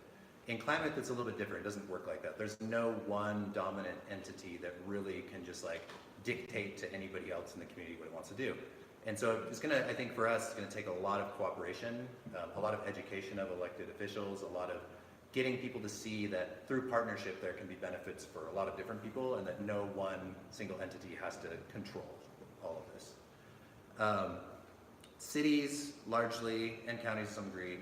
In Klamath, it's a little bit different. It doesn't work like that. There's no one dominant entity that really can just like dictate to anybody else in the community what it wants to do. And so it's going to, I think for us, it's going to take a lot of cooperation, a lot of education of elected officials, a lot of getting people to see that through partnership there can be benefits for a lot of different people and that no one single entity has to control all of this. Cities largely, and counties to some degree,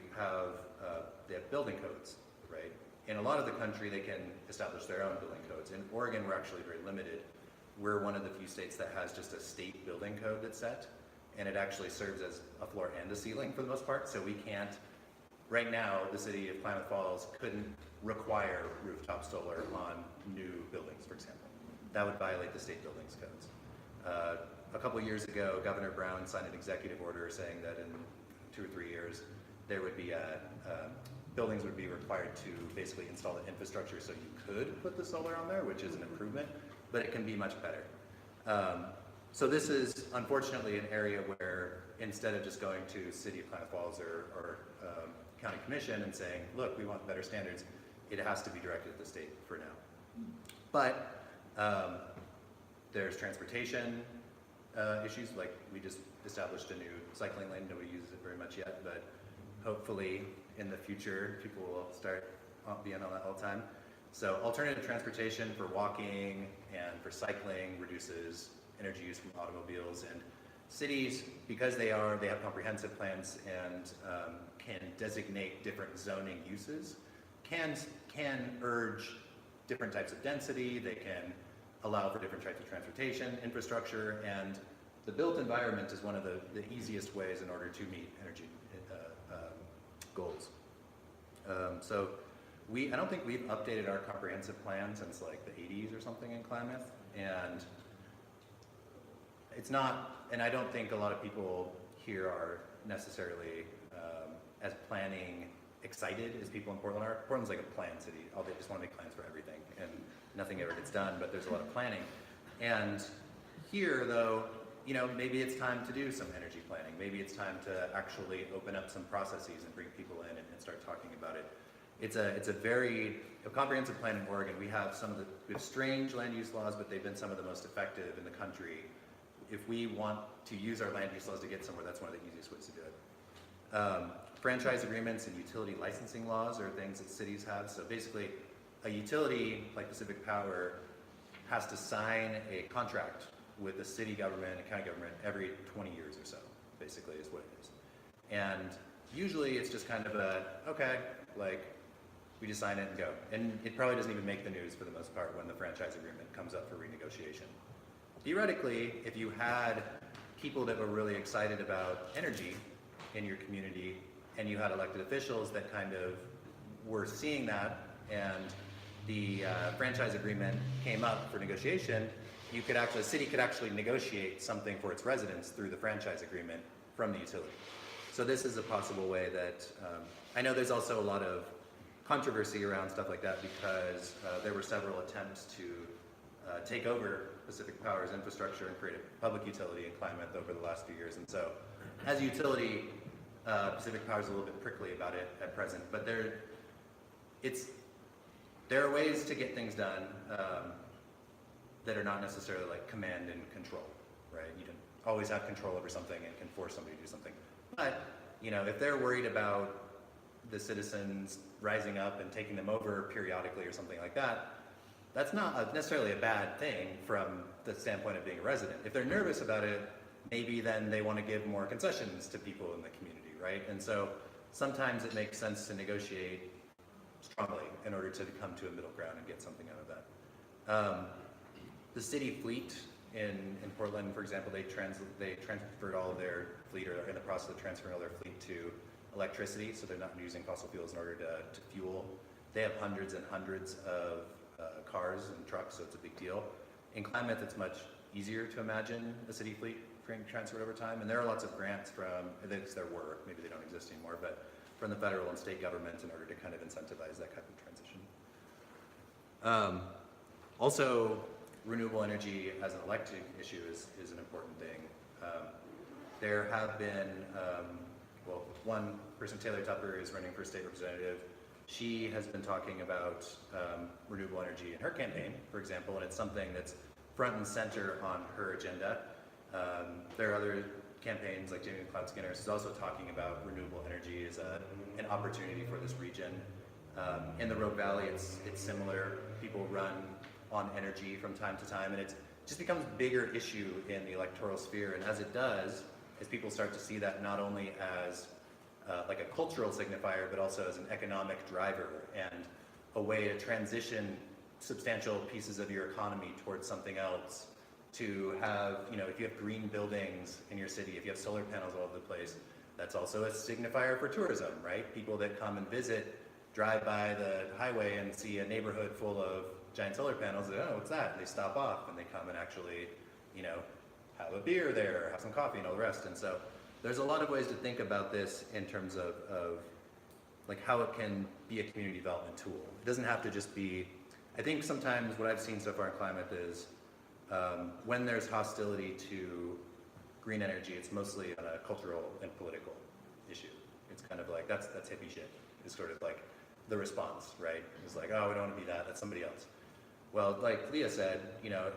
they have building codes, right? In a lot of the country, they can establish their own building codes. In Oregon, we're actually very limited. We're one of the few states that has just a state building code that's set, and it actually serves as a floor and a ceiling for the most part, so we can't, right now, the city of Klamath Falls couldn't require rooftop solar on new buildings, for example. That would violate the state buildings codes. A couple of years ago, Governor Brown signed an executive order saying that in 2 or 3 years, there would be buildings would be required to basically install the infrastructure so you could put the solar on there, which is an improvement, but it can be much better. So this is unfortunately an area where instead of just going to City of Klamath Falls or County Commission and saying, look, we want better standards, it has to be directed at the state for now. But there's transportation issues, like we just established a new cycling lane. Nobody uses it very much yet, but hopefully in the future people will start being on that all the time. So alternative transportation for walking and for cycling reduces energy use from automobiles, and cities, because they have comprehensive plans and can designate different zoning uses, can urge different types of density. They can allow for different types of transportation, infrastructure, and the built environment is one of the easiest ways in order to meet energy goals. So I don't think we've updated our comprehensive plan since like the 80s or something in Klamath, and it's not, and I don't think a lot of people here are necessarily as planning excited as people in Portland are. Portland's like a plan city. They just want to make plans for everything, and nothing ever gets done, but there's a lot of planning. And here, though, you know, maybe it's time to do some energy planning. Maybe it's time to actually open up some processes and bring people in and start talking about it. It's a comprehensive plan in Oregon. We have we have strange land use laws, but they've been some of the most effective in the country. If we want to use our land use laws to get somewhere, that's one of the easiest ways to do it. Franchise agreements and utility licensing laws are things that cities have. So basically, a utility like Pacific Power has to sign a contract with the city government and county government every 20 years or so, basically is what it is. And usually it's just kind of okay, like we just sign it and go. And it probably doesn't even make the news for the most part when the franchise agreement comes up for renegotiation. Theoretically, if you had people that were really excited about energy in your community and you had elected officials that kind of were seeing that and the franchise agreement came up for negotiation, the city could actually negotiate something for its residents through the franchise agreement from the utility. So this is a possible way that, I know there's also a lot of controversy around stuff like that because there were several attempts to take over Pacific Power's infrastructure and create a public utility in Klamath over the last few years. And so as a utility, Pacific Power is a little bit prickly about it at present, but there are ways to get things done that are not necessarily like command and control, right? You don't always have control over something and can force somebody to do something. But, you know, if they're worried about the citizens rising up and taking them over periodically or something like that, that's not necessarily a bad thing from the standpoint of being a resident. If they're nervous about it, maybe then they want to give more concessions to people in the community, right? And so sometimes it makes sense to negotiate strongly in order to come to a middle ground and get something out of that. The city fleet in Portland, for example, they transferred all of their fleet, or are in the process of transferring all their fleet to electricity, so they're not using fossil fuels in order to fuel. They have hundreds and hundreds of cars and trucks, so it's a big deal. In Klamath, it's much easier to imagine a city fleet being transferred over time, and there are lots of grants from, maybe they don't exist anymore, but from the federal and state government in order to kind of incentivize that kind of transition. Also, renewable energy as an elected issue is an important thing. There have been, one person, Taylor Tupper, is running for state representative. She has been talking about renewable energy in her campaign, for example, and it's something that's front and center on her agenda. There are other campaigns like Jamie McLeod Skinner is also talking about renewable energy as an opportunity for this region. In the Rogue Valley, it's similar. People run on energy from time to time, and it just becomes a bigger issue in the electoral sphere. And as it does, as people start to see that not only as like a cultural signifier, but also as an economic driver and a way to transition substantial pieces of your economy towards something else, to have, if you have green buildings in your city, if you have solar panels all over the place, that's also a signifier for tourism, right? People that come and visit drive by the highway and see a neighborhood full of giant solar panels, and, oh, what's that? And they stop off and they come and actually, have a beer there, have some coffee and all the rest. And so there's a lot of ways to think about this in terms of like how it can be a community development tool. It doesn't have to just be, I think sometimes what I've seen so far in climate is when there's hostility to green energy, it's mostly on a cultural and political issue. It's kind of like, that's hippie shit, is sort of like the response, right? It's like, oh, we don't want to be that, that's somebody else. Well, like Leah said,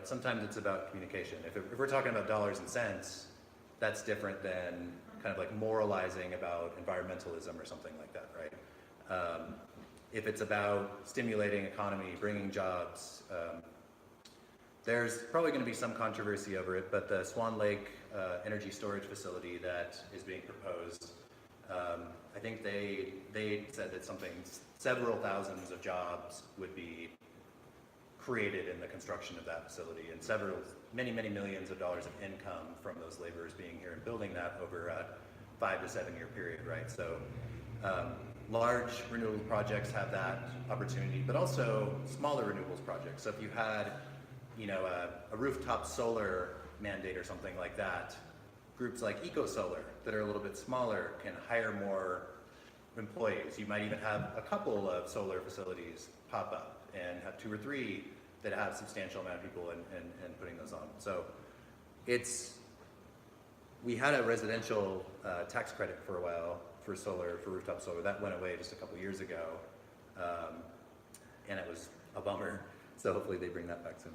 sometimes it's about communication. If we're talking about dollars and cents, that's different than kind of like moralizing about environmentalism or something like that, right? If it's about stimulating economy, bringing jobs, there's probably going to be some controversy over it, but the Swan Lake energy storage facility that is being proposed, I think they said that several thousands of jobs would be created in the construction of that facility, and many millions of dollars of income from those laborers being here and building that over a 5 to 7 year period, right? So large renewable projects have that opportunity, but also smaller renewables projects. So if you had, a rooftop solar mandate or something like that, groups like EcoSolar that are a little bit smaller can hire more employees. You might even have a couple of solar facilities pop up and have 2 or 3 that have substantial amount of people and putting those on. So we had a residential tax credit for a while for rooftop solar. That went away just a couple years ago, and it was a bummer. So hopefully they bring that back soon.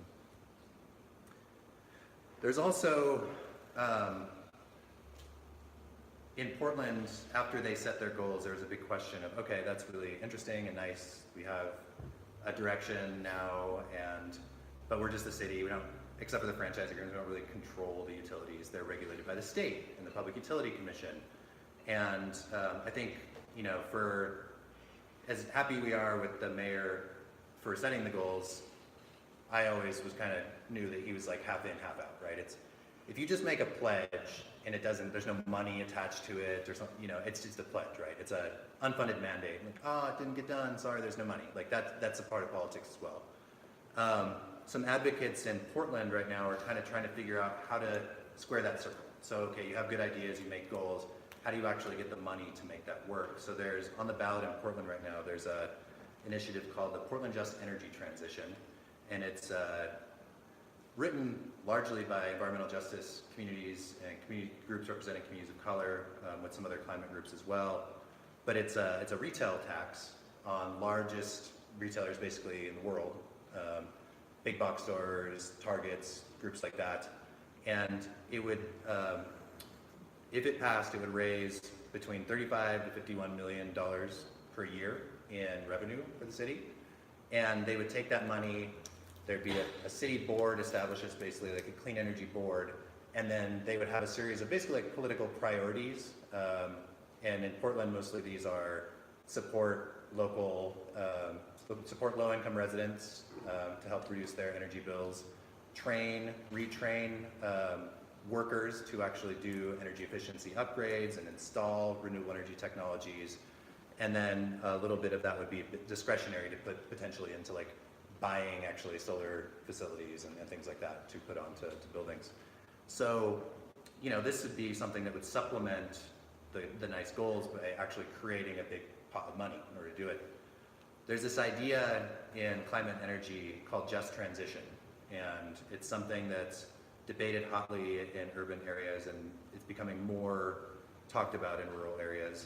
There's also, in Portland, after they set their goals, there was a big question of, okay, that's really interesting and nice. We have a direction now, but we're just a city. We don't, except for the franchise agreements, we don't really control the utilities. They're regulated by the state and the Public Utility Commission. And I think, for as happy we are with the mayor for setting the goals, I always was kind of knew that he was like half in, half out, right? It's, if you just make a pledge and there's no money attached to it or something, it's just a pledge, right? It's a unfunded mandate. Like, oh, it didn't get done, sorry, there's no money. Like that's a part of politics as well. Some advocates in Portland right now are kind of trying to figure out how to square that circle. So, okay, you have good ideas, you make goals. How do you actually get the money to make that work? So there's, on the ballot in Portland right now, there's a initiative called the Portland Just Energy Transition. And it's written largely by environmental justice communities and community groups representing communities of color, with some other climate groups as well. But it's a retail tax on largest retailers basically in the world, big box stores, Targets, groups like that. And it would, if it passed, it would raise between $35 to $51 million per year in revenue for the city. And they would take that money. There'd be a city board established as basically like a clean energy board, and then they would have a series of basically like political priorities. And in Portland, mostly these are support low-income residents to help reduce their energy bills, retrain workers to actually do energy efficiency upgrades and install renewable energy technologies, and then a little bit of that would be discretionary to put potentially into like buying actually solar facilities and things like that to put onto buildings. So, this would be something that would supplement the nice goals by actually creating a big pot of money in order to do it. There's this idea in climate and energy called just transition, and it's something that's debated hotly in urban areas, and it's becoming more talked about in rural areas.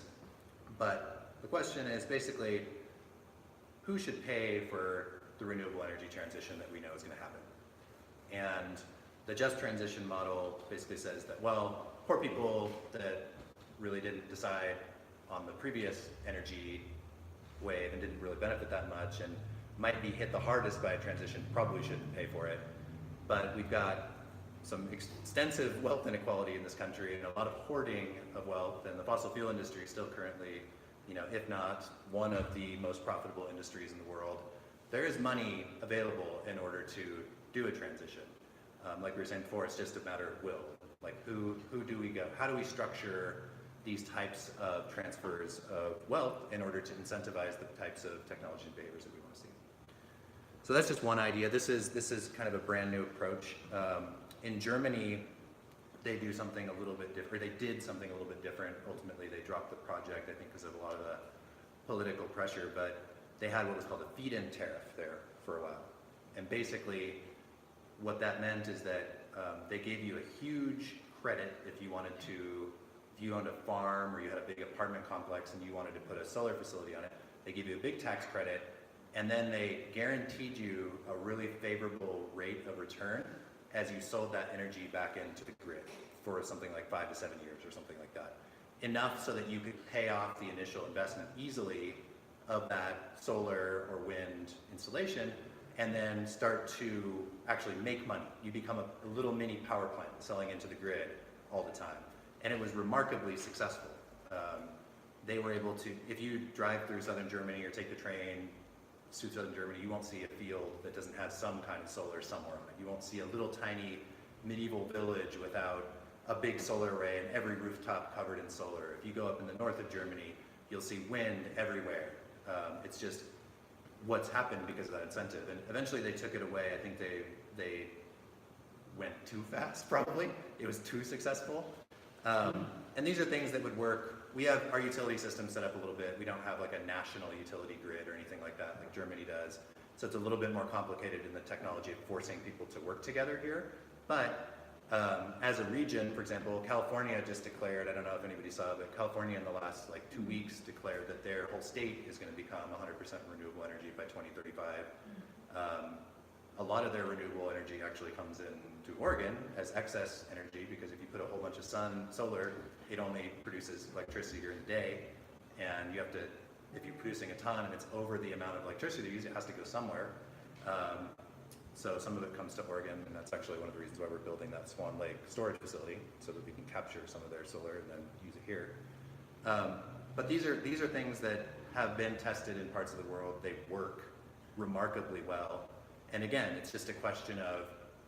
But the question is basically, who should pay for the renewable energy transition that we know is going to happen? And the just transition model basically says that, well, poor people that really didn't decide on the previous energy wave and didn't really benefit that much and might be hit the hardest by a transition probably shouldn't pay for it. But we've got some extensive wealth inequality in this country and a lot of hoarding of wealth, and the fossil fuel industry is still currently, if not one of the most profitable industries in the world, there is money available in order to do a transition. Like we were saying before, it's just a matter of will. Like who do we go? How do we structure these types of transfers of wealth in order to incentivize the types of technology and behaviors that we want to see? So that's just one idea. This is kind of a brand new approach. In Germany, they do something a little bit different. They did something a little bit different. Ultimately, they dropped the project, I think, because of a lot of the political pressure. But they had what was called a feed-in tariff there for a while. And basically, what that meant is that they gave you a huge credit if you owned a farm or you had a big apartment complex and you wanted to put a solar facility on it. They gave you a big tax credit, and then they guaranteed you a really favorable rate of return as you sold that energy back into the grid for something like 5 to 7 years or something like that. Enough so that you could pay off the initial investment easily of that solar or wind installation and then start to actually make money. You become a little mini power plant selling into the grid all the time. And it was remarkably successful. They were able to, if you drive through southern Germany or take the train to southern Germany, you won't see a field that doesn't have some kind of solar somewhere on it. You won't see a little tiny medieval village without a big solar array and every rooftop covered in solar. If you go up in the north of Germany, you'll see wind everywhere. It's just what's happened because of that incentive. And eventually they took it away. I think they went too fast, probably. It was too successful. And these are things that would work. We have our utility system set up a little bit. We don't have like a national utility grid or anything like that, like Germany does. So it's a little bit more complicated in the technology of forcing people to work together here. But as a region, for example, California just declared, I don't know if anybody saw, but California in the last 2 weeks declared that their whole state is going to become 100% renewable energy by 2035. A lot of their renewable energy actually comes into Oregon as excess energy, because if you put a whole bunch of solar, it only produces electricity during the day, and you have to, if you're producing a ton and it's over the amount of electricity you use, it has to go somewhere. So some of it comes to Oregon, and that's actually one of the reasons why we're building that Swan Lake storage facility, so that we can capture some of their solar and then use it here. But these are things that have been tested in parts of the world. They work remarkably well. And again, it's just a question of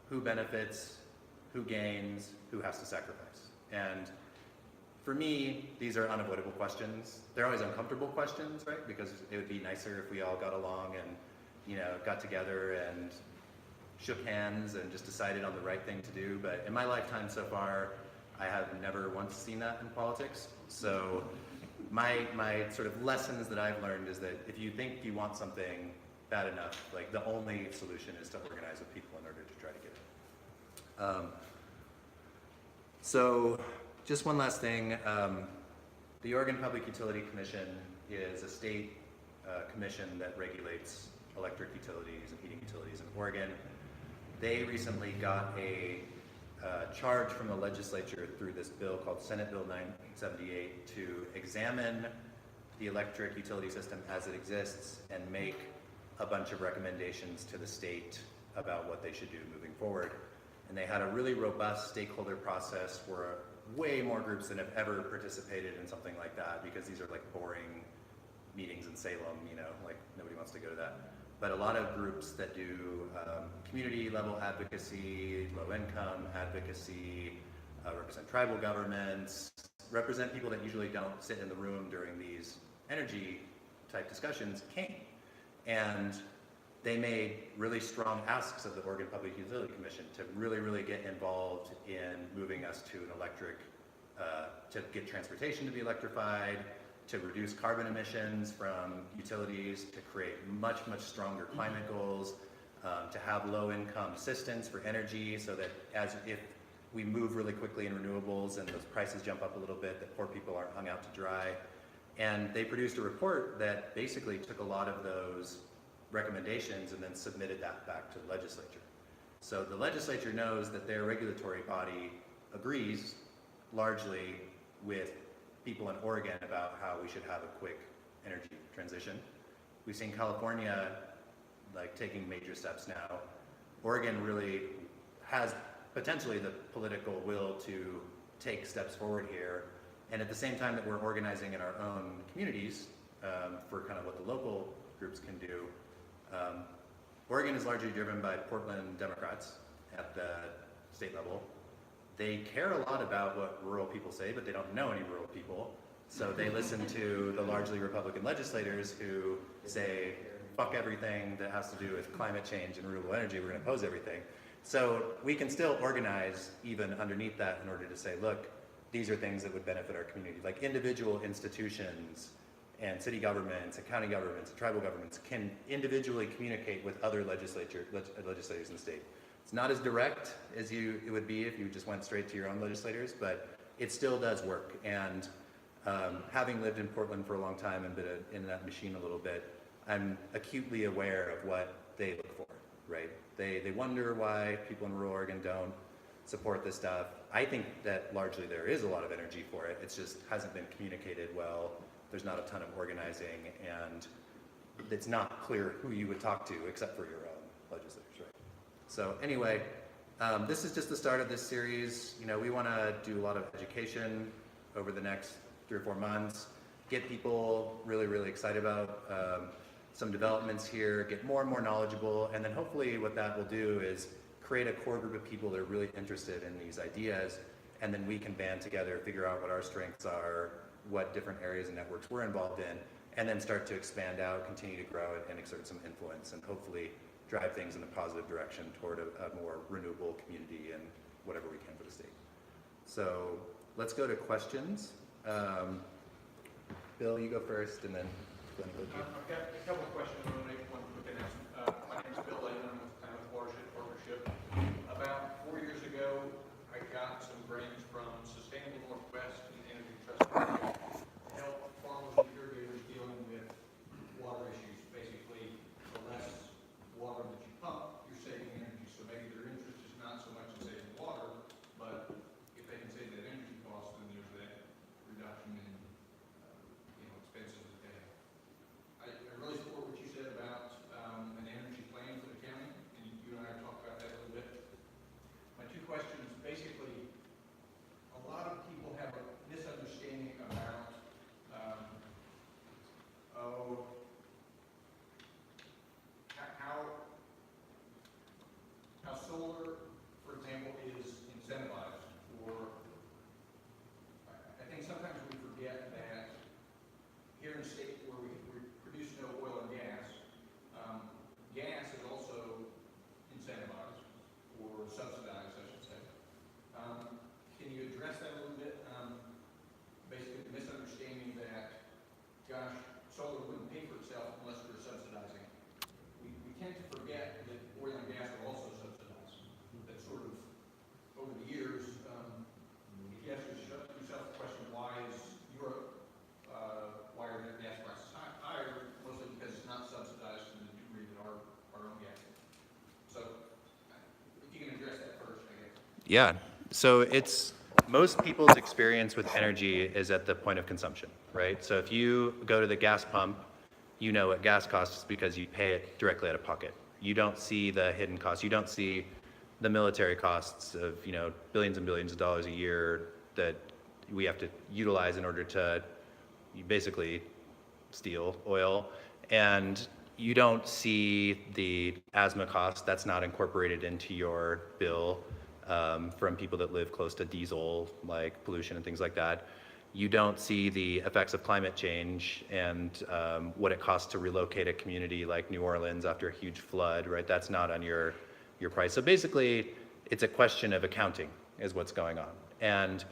who benefits, who gains, who has to sacrifice. And for me, these are unavoidable questions. They're always uncomfortable questions, right? Because it would be nicer if we all got along and, got together and shook hands and just decided on the right thing to do. But in my lifetime so far, I have never once seen that in politics. So my sort of lessons that I've learned is that if you think you want something bad enough, the only solution is to organize with people in order to try to get it. So just one last thing. The Oregon Public Utility Commission is a state commission that regulates electric utilities and heating utilities in Oregon. They recently got a charge from the legislature through this bill called Senate Bill 978 to examine the electric utility system as it exists and make a bunch of recommendations to the state about what they should do moving forward. And they had a really robust stakeholder process where way more groups than have ever participated in something like that, because these are boring meetings in Salem, nobody wants to go to that. But a lot of groups that do community level advocacy, low income advocacy, represent tribal governments, represent people that usually don't sit in the room during these energy type discussions, came. And they made really strong asks of the Oregon Public Utility Commission to really, really get involved in moving us to an electric, to get transportation to be electrified, to reduce carbon emissions from utilities, to create much, much stronger climate goals, to have low-income assistance for energy, so that if we move really quickly in renewables and those prices jump up a little bit, that poor people aren't hung out to dry. And they produced a report that basically took a lot of those recommendations and then submitted that back to the legislature. So the legislature knows that their regulatory body agrees largely with people in Oregon about how we should have a quick energy transition. We've seen California taking major steps now. Oregon really has potentially the political will to take steps forward here. And at the same time that we're organizing in our own communities for kind of what the local groups can do, Oregon is largely driven by Portland Democrats at the state level. They care a lot about what rural people say, but they don't know any rural people. So they listen to the largely Republican legislators who say, fuck everything that has to do with climate change and renewable energy, we're gonna oppose everything. So we can still organize even underneath that in order to say, look, these are things that would benefit our community. Like individual institutions and city governments and county governments and tribal governments can individually communicate with other legislators in the state. It's not as direct as it would be if you just went straight to your own legislators, but it still does work. And having lived in Portland for a long time and been in that machine a little bit, I'm acutely aware of what they look for, right? They wonder why people in rural Oregon don't support this stuff. I think that largely there is a lot of energy for it. It just hasn't been communicated well. There's not a ton of organizing, and it's not clear who you would talk to except for your own legislators, right? So anyway, this is just the start of this series. You know, we want to do a lot of education over the next 3 or 4 months, get people really, really excited about some developments here, get more and more knowledgeable, and then hopefully what that will do is create a core group of people that are really interested in these ideas, and then we can band together, figure out what our strengths are, what different areas and networks we're involved in, and then start to expand out, continue to grow it, and exert some influence, and hopefully drive things in a positive direction toward a more renewable community and whatever we can for the state. So let's go to questions. Bill, you go first, and then Glenn go to you. I've got a couple of questions. I'm going to make one quick announcement. My name is Bill Lehman. I'm with kind of Watershed Partnership. About 4 years ago, I got some grants from Sustainable Northwest and Energy Trust to help farmers and irrigators dealing with water issues. Basically, the less water that you pump, you're saving energy. So maybe their interest is not so much in saving water, but if they can save that energy cost, then there's that reduction in expenses that they have. I really support what you said about an energy plan for the county, and you and I talked about that a little bit. My two questions, basically, a lot of people have a misunderstanding about how solar, for example, is incentivized. Or I think sometimes we forget that here in the state where we produce no oil and gas, gas is also incentivized or subsidized, I should say. Can you address that a little bit? Basically, the misunderstanding that, gosh, solar wouldn't pay for itself unless we're subsidizing. We tend to forget that oil and gas are also subsidized. That sort of, over the years, if you ask yourself the question, why is Europe, why are their gas prices higher? Mostly because it's not subsidized to the degree that our own gas is. So, if you can address that first, I guess. Yeah, so it's most people's experience with energy is at the point of consumption, right? So if you go to the gas pump, you know what gas costs because you pay it directly out of pocket. You don't see the hidden costs. You don't see the military costs of, billions and billions of dollars a year that we have to utilize in order to basically steal oil. And you don't see the asthma cost. That's not incorporated into your bill from people that live close to diesel, like pollution and things like that. You don't see the effects of climate change and what it costs to relocate a community like New Orleans after a huge flood, right? That's not on your price. So basically, it's a question of accounting is what's going on. And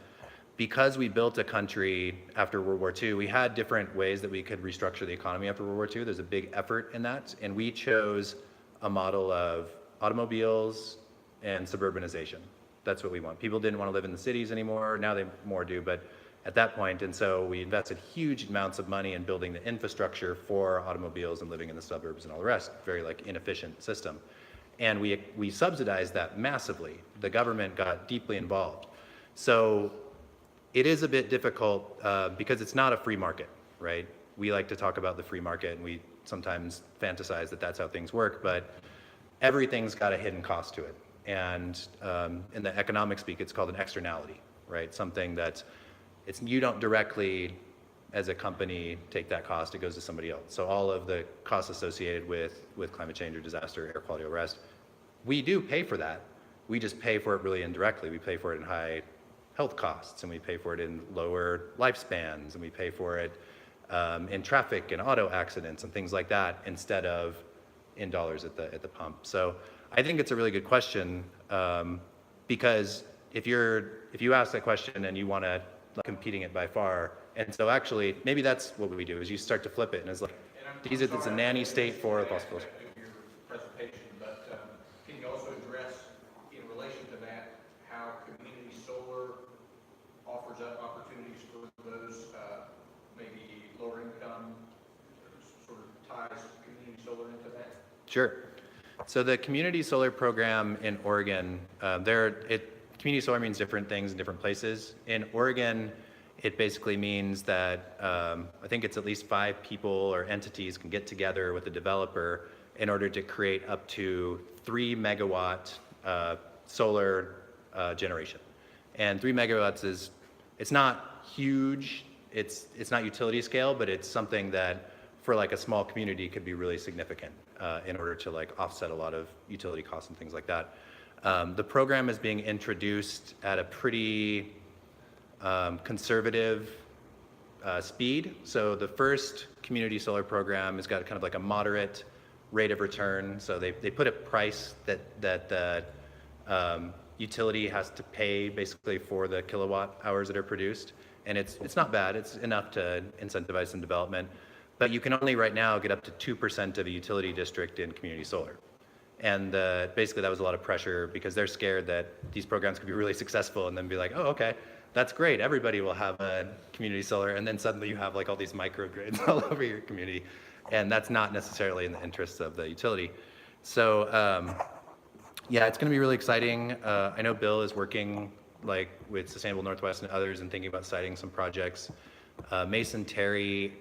because we built a country after World War II, we had different ways that we could restructure the economy after World War II. There's a big effort in that. And we chose a model of automobiles and suburbanization. That's what we want. People didn't want to live in the cities anymore. Now they more do, but at that point, and so we invested huge amounts of money in building the infrastructure for automobiles and living in the suburbs and all the rest. Very inefficient system. And we subsidized that massively. The government got deeply involved. So it is a bit difficult because it's not a free market, right? We like to talk about the free market, and we sometimes fantasize that that's how things work, but everything's got a hidden cost to it. And in the economic speak, it's called an externality, right? Something that you don't directly, as a company, take that cost, it goes to somebody else. So all of the costs associated with climate change or disaster, air quality or rest, we do pay for that. We just pay for it really indirectly. We pay for it in high health costs, and we pay for it in lower lifespans, and we pay for it in traffic and auto accidents and things like that, instead of in dollars at the pump. So I think it's a really good question, because if you ask that question and you want to competing it by far, and so actually maybe that's what we do is you start to flip it and it's like it's a nanny state for the possibilities. Your presentation, but can you also address in relation to that how community solar offers up opportunities for those maybe lower income, sort of ties community solar into that? Sure. So the community solar program in Oregon, community solar means different things in different places. In Oregon, it basically means that I think it's at least 5 people or entities can get together with a developer in order to create up to 3 megawatt solar generation. And 3 megawatts it's not huge, it's not utility scale, but it's something that for like a small community could be really significant in order to like offset a lot of utility costs and things like that. The program is being introduced at a pretty conservative speed. So the first community solar program has got kind of like a moderate rate of return. So they put a price that the utility has to pay basically for the kilowatt hours that are produced. And it's not bad. It's enough to incentivize some development. But you can only right now get up to 2% of a utility district in community solar. And basically that was a lot of pressure because they're scared that these programs could be really successful and then be like, oh, okay, that's great. Everybody will have a community solar. And then suddenly you have like all these microgrids all over your community. And that's not necessarily in the interests of the utility. So yeah, it's going to be really exciting. I know Bill is working like with Sustainable Northwest and others and thinking about citing some projects. Mason Terry,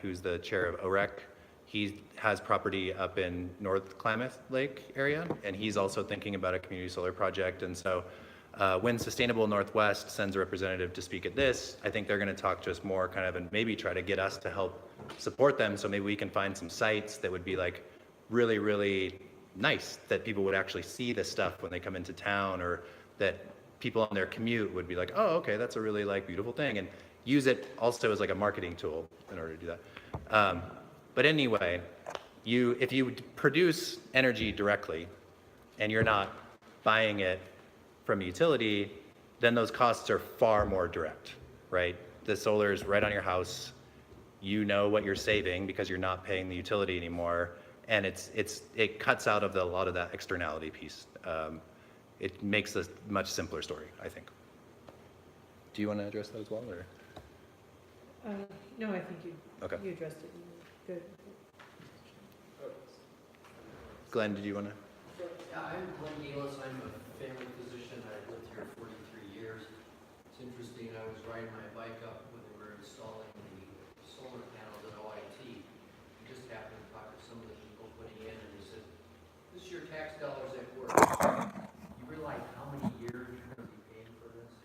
who's the chair of OREC, he has property up in North Klamath Lake area, and he's also thinking about a community solar project. And so when Sustainable Northwest sends a representative to speak at this, I think they're going to talk to us more kind of and maybe try to get us to help support them. So maybe we can find some sites that would be like really, really nice, that people would actually see this stuff when they come into town, or that people on their commute would be like, oh, okay, that's a really like beautiful thing, and use it also as like a marketing tool in order to do that. But anyway, if you produce energy directly and you're not buying it from a utility, then those costs are far more direct, right? The solar is right on your house. You know what you're saving because you're not paying the utility anymore, and it cuts out of a lot of that externality piece. It makes a much simpler story, I think. Do you want to address that as well, or? No, I think you addressed it. Good. Glenn, did you want to? Yeah, I'm Glenn Nealis. I'm a family physician. I lived here 43 years. It's interesting. I was riding my bike up when they were installing the solar panels